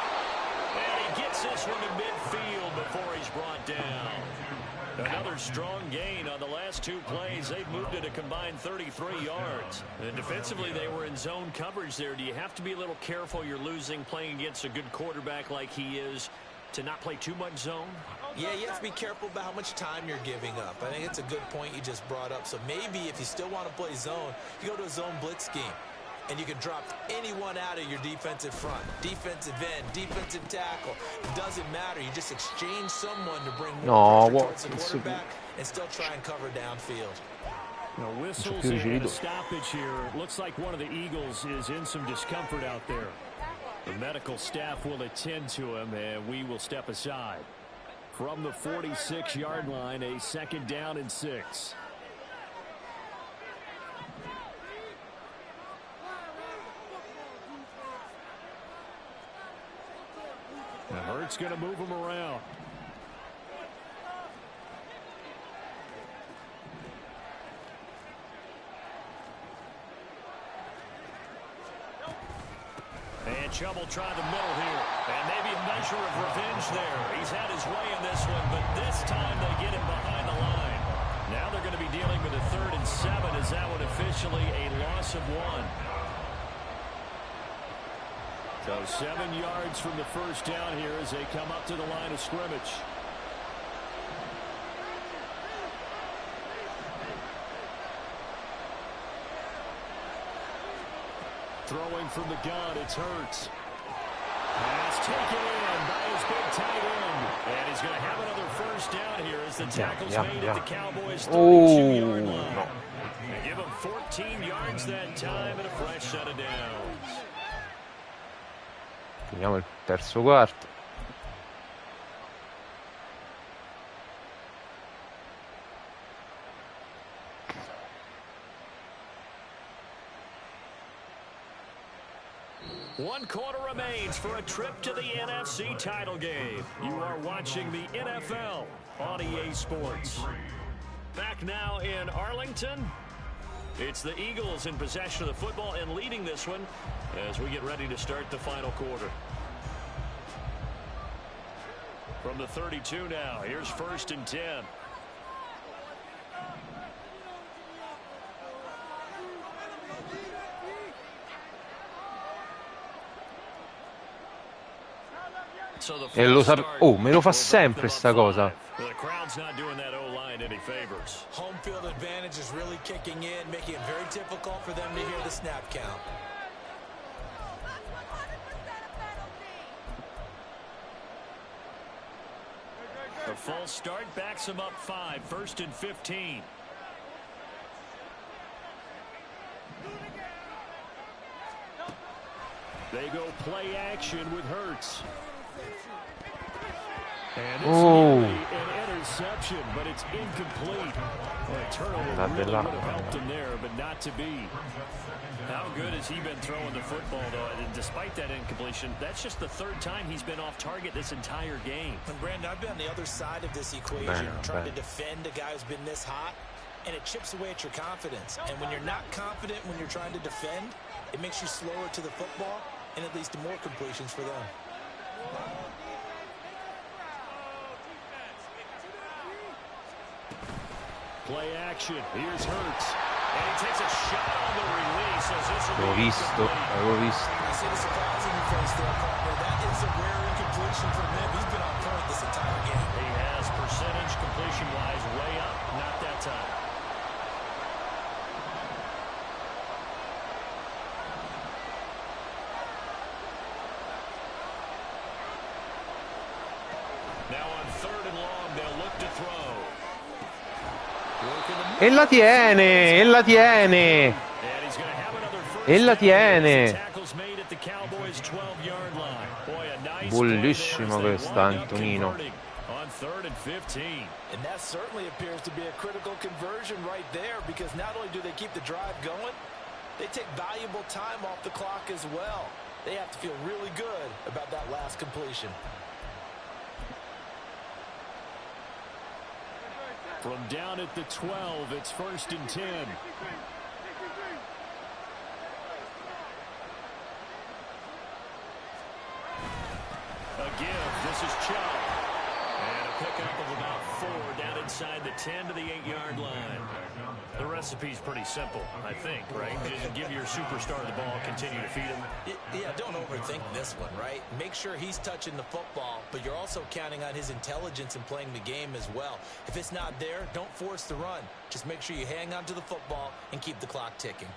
And he gets this one to midfield before he's brought down. Another strong gain on the last 2 plays. They've moved it a combined 33 yards. And defensively, they were in zone coverage there. Do you have to be a little careful? You're losing playing against a good quarterback like he is to not play too much zone? Yeah, you have to be careful about how much time you're giving up. I think it's a good point you just brought up. So maybe if you still want to play zone, you go to a zone blitz scheme. And you can drop anyone out of your defensive front. Defensive end, defensive tackle. It doesn't matter. You just exchange someone to bring more pressure towards the quarterback and still try and cover downfield. No whistles and a stoppage here. Looks like one of the Eagles is in some discomfort out there. The medical staff will attend to him, and we will step aside. From the 46-yard line, a 2nd down and 6. Hurts going to move him around. And Chubb will try the middle here. And maybe a measure of revenge there. He's had his way in this one, but this time they get him behind the line. Now they're going to be dealing with a 3rd and 7 as that one officially a loss of 1. So 7 yards from the first down here as they come up to the line of scrimmage. Throwing from the gun, it's Hurts. Pass taken in by his big tight end. And he's going to have another first down here as the tackle's made at the Cowboys' 32-yard line. They give him 14 yards that time and a fresh set of downs. Finiamo il terzo quarto. One quarter remains for a trip to the NFC title game. You are watching the NFL on EA Sports. Back now in Arlington. It's the Eagles in possession of the football and leading this one as we get ready to start the final quarter. From the 32 now, here's 1st and 10. E lo oh, me lo fa sempre sta cosa. The crowd's not doing that O-line any favors. Home field advantage is really kicking in, making it very difficult for them to hear the snap count. The false start backs them up 5, 1st and 15. They go play action with Hurts. And it's an interception, but it's incomplete. A turnover really would have helped him there, but not to be. How good has he been throwing the football, though? And despite that incompletion, that's just the 3rd time he's been off target this entire game. And Brandon, I've been on the other side of this equation, trying to defend a guy who's been this hot, and it chips away at your confidence. And when you're not confident when you're trying to defend, it makes you slower to the football, and it leads to more completions for them. Play action. Here's Hurts. And he takes a shot on the release. L'avevo visto. I see the surprise in your face there, partner. That is a rare incompletion from him. He's been on point this entire game. He has percentage completion-wise way up. Not that time. Now on 3rd and long, they'll look to throw. E la tiene, e la tiene. E la tiene. Bullissimo questa, Antonino. On 3rd and 15. And that certainly appears to be a critical conversion right there, because not only do they keep the drive going, they take valuable time off the clock as well. They have to feel really good about that last completion. From down at the 12, it's 1st and 10. A give. This is Chubb. And a pickup of about 4 down inside the 10 to the 8-yard line. The recipe's pretty simple, I think, right? Just give your superstar the ball, continue to feed him. Yeah, don't overthink this one, right? Make sure he's touching the football, but you're also counting on his intelligence in playing the game as well. If it's not there, don't force the run. Just make sure you hang on to the football and keep the clock ticking.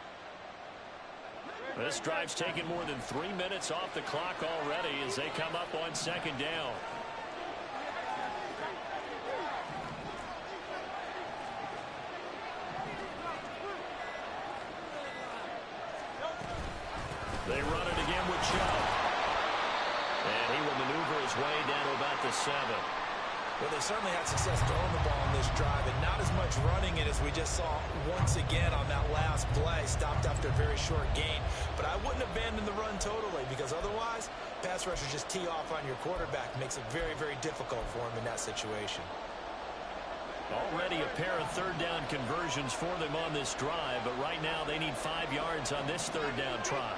This drive's taken more than 3 minutes off the clock already as they come up on 2nd down. They run it again with Chubb. And he will maneuver his way down to about the 7. Well, they certainly had success throwing the ball on this drive, and not as much running it as we just saw once again on that last play. Stopped after a very short gain. But I wouldn't abandon the run totally, because otherwise, pass rushers just tee off on your quarterback. Makes it very, very difficult for him in that situation. Already a pair of 3rd down conversions for them on this drive, but right now they need 5 yards on this 3rd down try.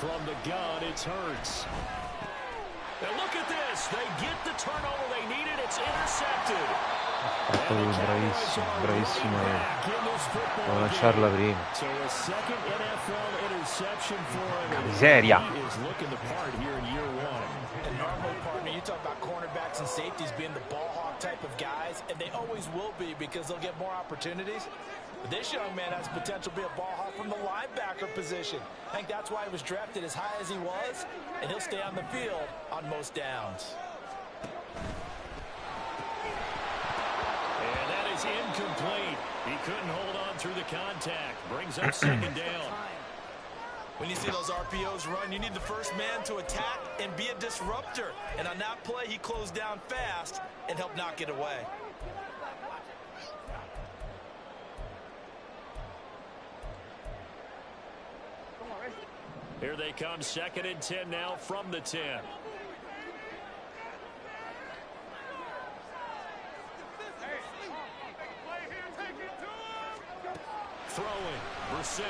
From the gun, it's Hurts. And look at this. They get the turnover they needed. It's intercepted. Bravissimo, bravissimo a lanciarla prima. So a second NFL interception for him. Miseria. He is looking the part here in year 1. And normally, partner, you talk about cornerbacks and safeties being the ball hawk type of guys, and they always will be because they'll get more opportunities. But this young man has potential to be a ball hawk from the linebacker position. I think that's why he was drafted as high as he was, and he'll stay on the field on most downs. And that is incomplete. He couldn't hold on through the contact. Brings up 2nd down. When you see those RPOs run, you need the first man to attack and be a disruptor. And on that play, he closed down fast and helped knock it away. Here they come, 2nd and 10 now from the 10. Throwing, Brissett.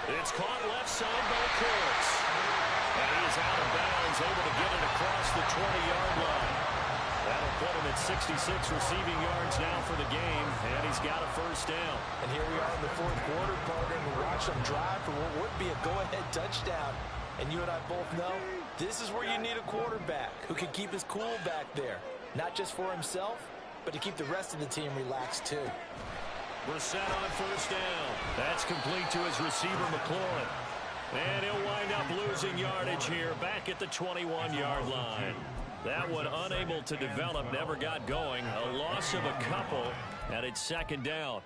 It's caught left side by Kurtz. And he is out of bounds, able to get it across the 20-yard line. That'll put him at 66 receiving yards now for the game, and he's got a 1st down. And here we are in the 4th quarter, partner, and we watch them drive for what would be a go-ahead touchdown. And you and I both know this is where you need a quarterback who can keep his cool back there, not just for himself, but to keep the rest of the team relaxed too. Brissett on 1st down. That's complete to his receiver, McLaurin. And he'll wind up losing yardage here back at the 21-yard line. That one unable to develop, never got going. A loss of a couple, and it's 2nd down.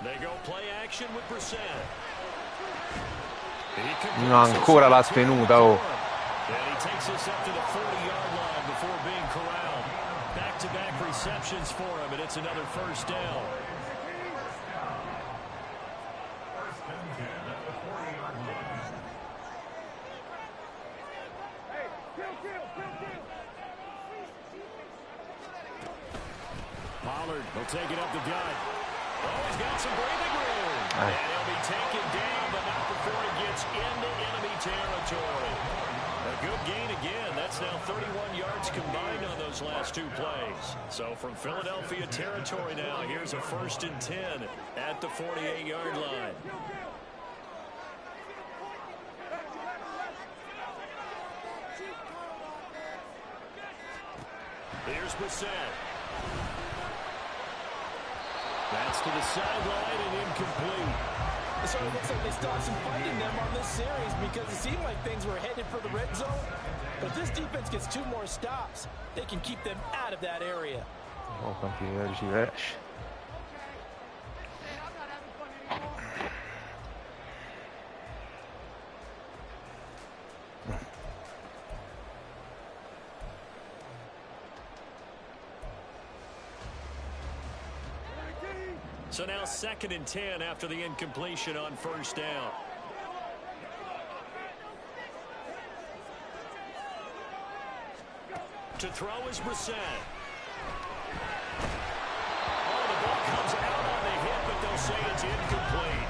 They go play action with Brissett. No, ancora l'ha tenuta, oh. And he takes us up to the 40-yard line before being corralled. Back-to-back receptions for him, and it's another 1st down. Pollard will take it up the gut. Oh, he's got some breathing room. And he'll be taken down, but not before he gets into enemy territory. A good gain again. That's now 31 yards combined on those last 2 plays. So from Philadelphia territory now, here's a 1st and 10 at the 48-yard line. Here's Brissett. That's to the sideline and incomplete. It sort of looks like they stopped some fighting them on this series because it seemed like things were headed for the red zone. But if this defense gets 2 more stops, they can keep them out of that area. Oh, quanti vertici flash. So now 2nd and 10 after the incompletion on 1st down. To throw is Brissett. Oh, the ball comes out on the hit, but they'll say it's incomplete.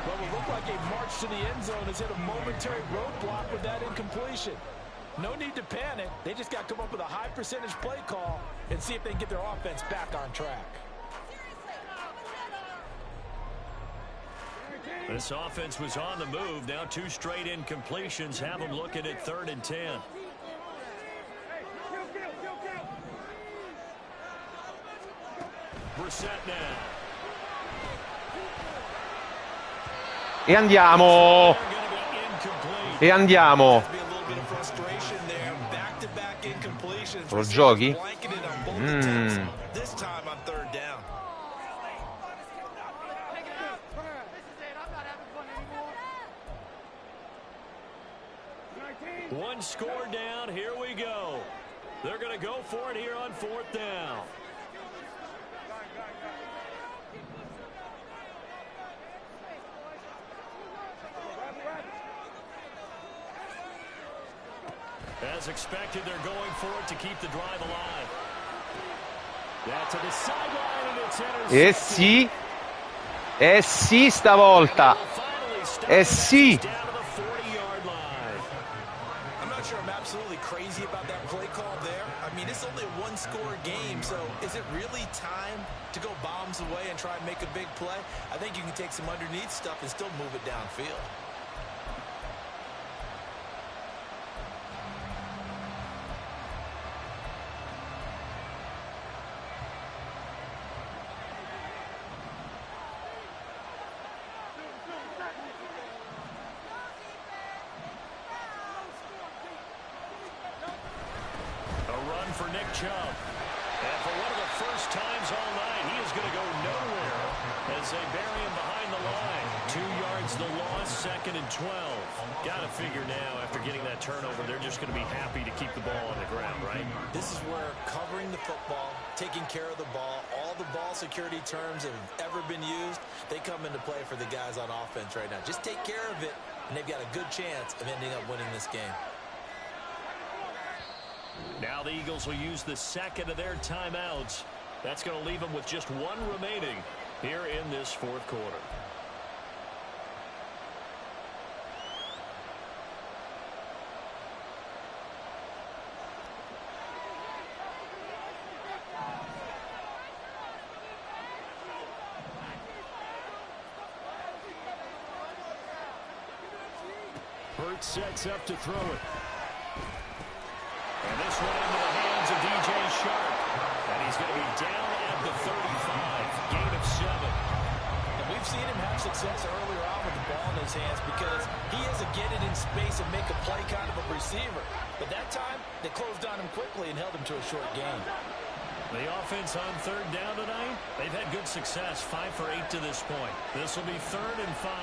Well, it looked like a march to the end zone has hit a momentary roadblock with that incompletion. No need to panic. They just got to come up with a high percentage play call and see if they can get their offense back on track. This offense was on the move. Now 2 straight incompletions have them looking at 3rd and 10. Brissett now. E andiamo. E andiamo. Lo giochi? This time on 3rd down. One score down. Here we go. They're going to go for it here on 4th down. As expected, they're going for it to keep the drive alive. That's to the sideline, and it's intercepted. Sì. Sì stavolta. Sì. I'm not sure I'm absolutely crazy about that play call there. I mean, it's only a 1-score game, so is it really time to go bombs away and try and make a big play? I think you can take some underneath stuff and still move it downfield. Chubb. And for one of the first times all night, he is going to go nowhere as they bury him behind the line. 2 yards the loss, 2nd and 12. Got to figure now, after getting that turnover, they're just going to be happy to keep the ball on the ground, right? This is where covering the football, taking care of the ball, all the ball security terms that have ever been used, they come into play for the guys on offense right now. Just take care of it, and they've got a good chance of ending up winning this game. Now the Eagles will use the 2nd of their timeouts. That's going to leave them with just 1 remaining here in this 4th quarter. Hurts sets up to throw it. And this one into the hands of DJ Shark. And he's going to be down at the 35. Gain of 7. And we've seen him have success earlier on with the ball in his hands because he has to get it in space and make a play kind of a receiver. But that time, they closed on him quickly and held him to a short gain. The offense on 3rd down tonight, they've had good success. 5 for 8 to this point. This will be 3rd and 5.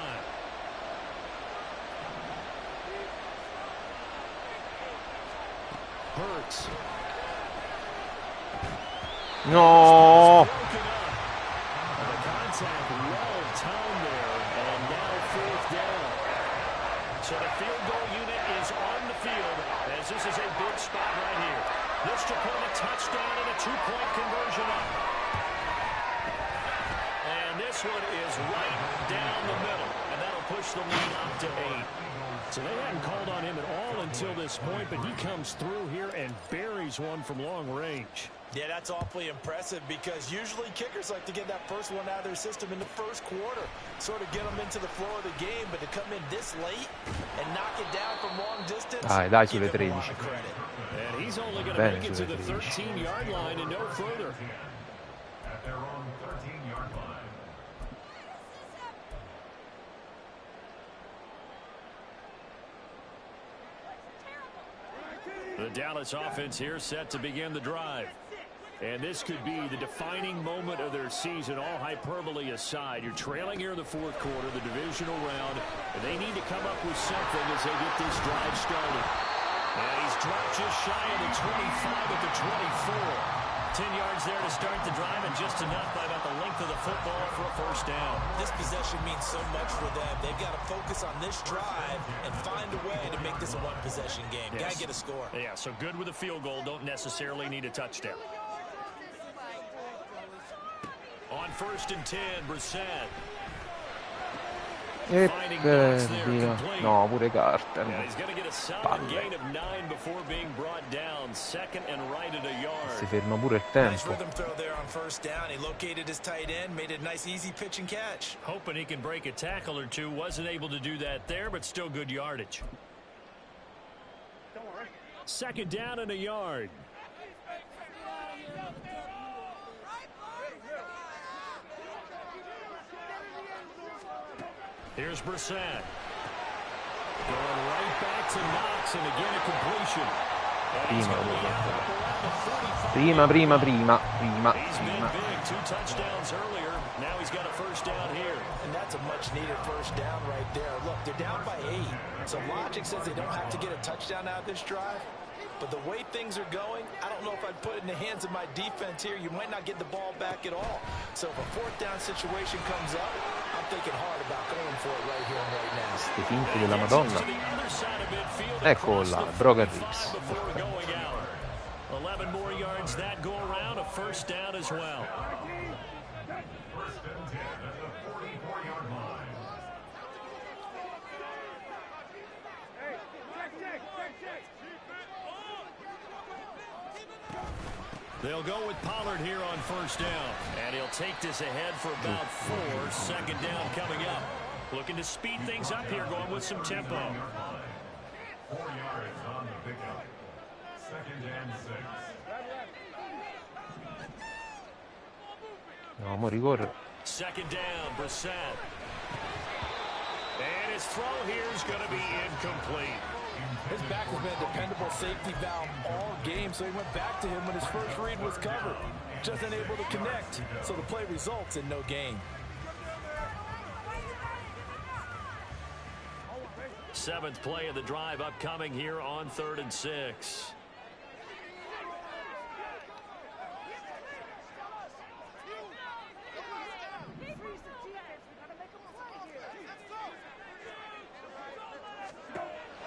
Hurts. No. The contact well timed there, and now 4th down. So the field goal unit is on the field as this is a big spot right here. This to put a touchdown and a 2-point conversion up. And this one is right down the middle, and that'll push the lead up to 8. So they hadn't called on him at all until this point, but he comes through here and buries one from long range. Yeah, that's awfully impressive because usually kickers like to get that first one out of their system in the 1st quarter, sort of get them into the flow of the game, but to come in this late and knock it down from long distance, Dai, sulle 13. And he's only going to make it to the 13-yard line and no further. At their own 13-yard line. The Dallas offense here set to begin the drive. And this could be the defining moment of their season, all hyperbole aside. You're trailing here in the 4th quarter, the divisional round, and they need to come up with something as they get this drive started. And he's dropped just shy of the 25 at the 24. 10 yards there to start the drive, and just enough by about the length of the football for a first down. This possession means so much for them. They've got to focus on this drive and find a way to make this a one-possession game. Yes. Got to get a score. Yeah, so good with a field goal. Don't necessarily need a touchdown. On 1st and 10, Brissett. E via. No, pure Carter. Si ferma pure il tempo. Hoping he can break a tackle or two. Wasn't able to do that there, but still good yardage. 2nd down and a yard. Here's Brissett. Going right back to Knox, and again a completion. Prima. He's been big. 2 touchdowns earlier. Now he's got a first down here. And that's a much-needed first down right there. Look, they're down by 8. So logic says they don't have to get a touchdown out of this drive. But the way things are going, I don't know if I'd put it in the hands of my defense here. You might not get the ball back at all. So if a 4th down situation comes up, I'm thinking hard about going for it right here and right now. Sti finti della Madonna. Ecco là, Brogan Reeves. 11 more yards that go around, a first down as well. 1st and 10 at the 44-yard line. They'll go with Pollard here on 1st down. And he'll take this ahead for about 4. 2nd down coming up. Looking to speed things up here, going with some tempo. 4 yards on the pickup. 2nd and 6. No, mo ricorre. 2nd down, Brissett. And his throw here is going to be incomplete. His back has been a dependable safety valve all game, so he went back to him when his first read was covered. Just unable to connect, so the play results in no gain. 7th play of the drive upcoming here on 3rd and 6.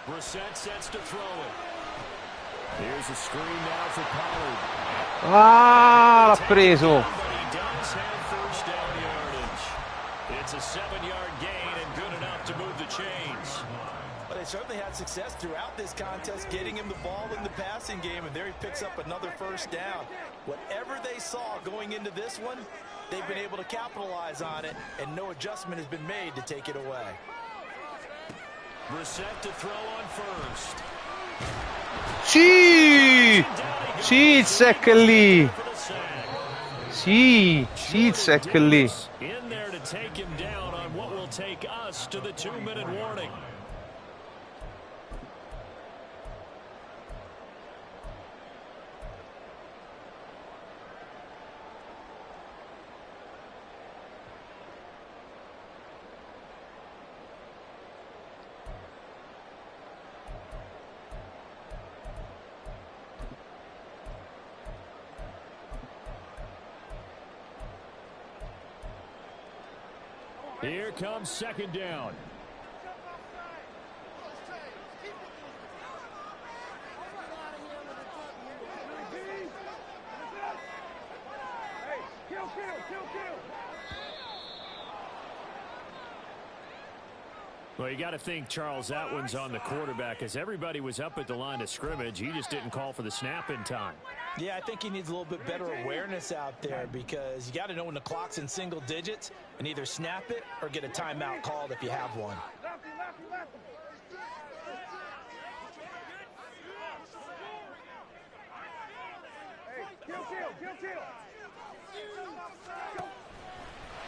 Brissett sets to throw it. Here's a screen now for Pollard. Ah, l'ha preso. But he does have first down yardage. It's a 7-yard gain and good enough to move the chains. But they certainly had success throughout this contest, getting him the ball in the passing game, and there he picks up another first down. Whatever they saw going into this one, they've been able to capitalize on it, and no adjustment has been made to take it away. Brissett to throw on 1st. Sì! Sì, il sack lì. Sì, il sack lì. In there to take him down on what will take us to the 2-minute warning. Here comes 2nd down. Well, you got to think, Charles, that one's on the quarterback, as everybody was up at the line of scrimmage. He just didn't call for the snap in time. Yeah, I think he needs a little bit better awareness out there, because you got to know when the clock's in single digits and either snap it or get a timeout called if you have one.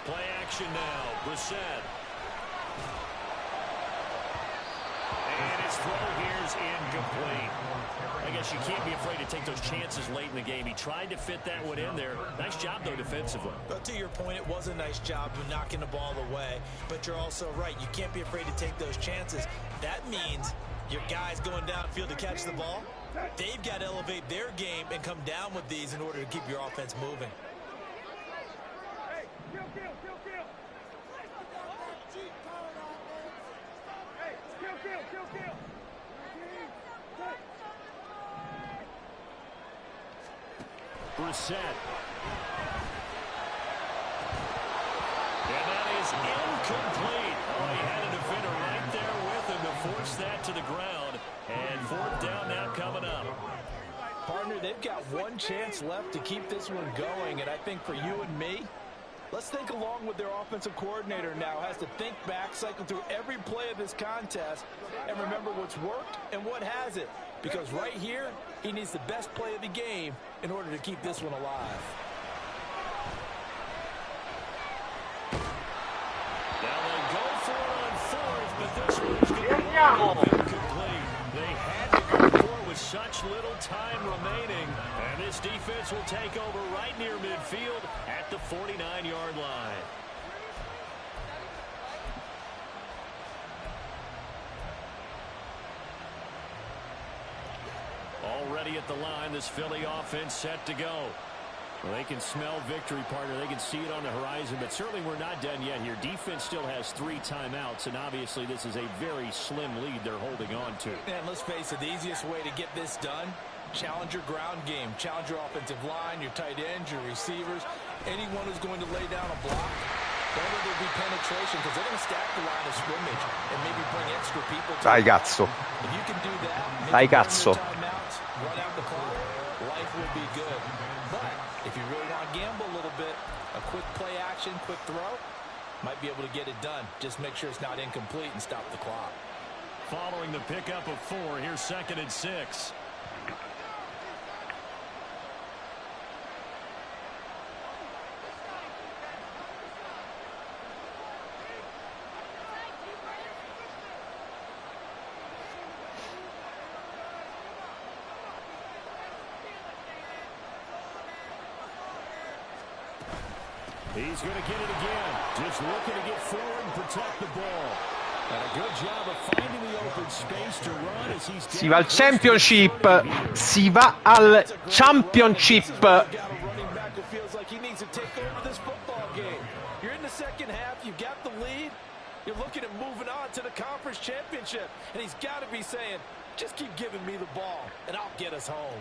Play action now. Brissett. And his throw here's incomplete. I guess you can't be afraid to take those chances late in the game. He tried to fit that one in there. Nice job, though, defensively. But to your point, it was a nice job of knocking the ball away. But you're also right. You can't be afraid to take those chances. That means your guy's going downfield to catch the ball. They've got to elevate their game and come down with these in order to keep your offense moving. Brissett. And that is incomplete. Oh, he had a defender right there with him to force that to the ground. And fourth down now coming up. Partner, they've got one chance left to keep this one going. And I think for you and me, let's think along with their offensive coordinator now. Has to think back, cycle through every play of this contest, and remember what's worked and what hasn't. Because right here, he needs the best play of the game in order to keep this one alive. Now they go for it on fourth, but this one's going to be incomplete. They had to go for it with such little time remaining. And this defense will take over right near midfield at the 49-yard line. Already at the line, this Philly offense set to go. Well, they can smell victory, partner. They can see it on the horizon, but certainly we're not done yet here. Defense still has 3 timeouts, and obviously this is a very slim lead they're holding on to. And let's face it, the easiest way to get this done, challenge your ground game. Challenge your offensive line, your tight ends, your receivers, anyone who's going to lay down a block. Don't let there be penetration, because they're going to stack the line of scrimmage and maybe bring extra people to Dai cazzo. If you can do that, Dai cazzo. timeouts, run out the clock, life will be good. But if you really want to gamble a little bit, a quick play action, quick throw, might be able to get it done. Just make sure it's not incomplete and stop the clock. Following the pickup of 4, here's 2nd and 6. He's going to get it again. Just looking to get forward and protect the ball. And a good job of finding the open space to run as he's Si va al championship. Si va al championship. Feels like he needs to take over this football game. You're in the second half. You got the lead. You're looking at moving on to the conference championship. And he's got to be saying, just keep giving me the ball, and I'll get us home.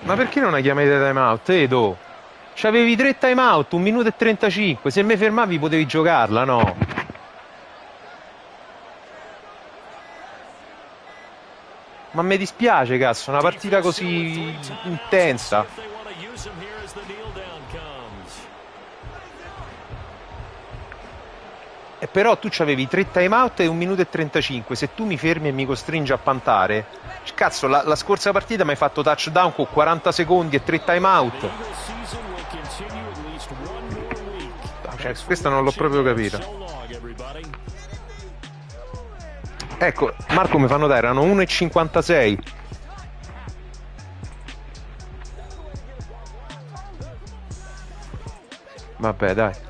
Ma perché non hai chiamato i timeout, Edo? C'avevi 3 timeout, 1 minuto e 35. Se mi fermavi potevi giocarla, no? Ma mi dispiace, cazzo, una partita così intensa. E però tu c'avevi 3 timeout e 1 minuto e 35. Se tu mi fermi e mi costringi a pantare, cazzo, la scorsa partita mi hai fatto touchdown con 40 secondi e 3 timeout. Cioè, questa non l'ho proprio capita. Ecco, Marco mi fa notare, erano 1,56. Vabbè, dai.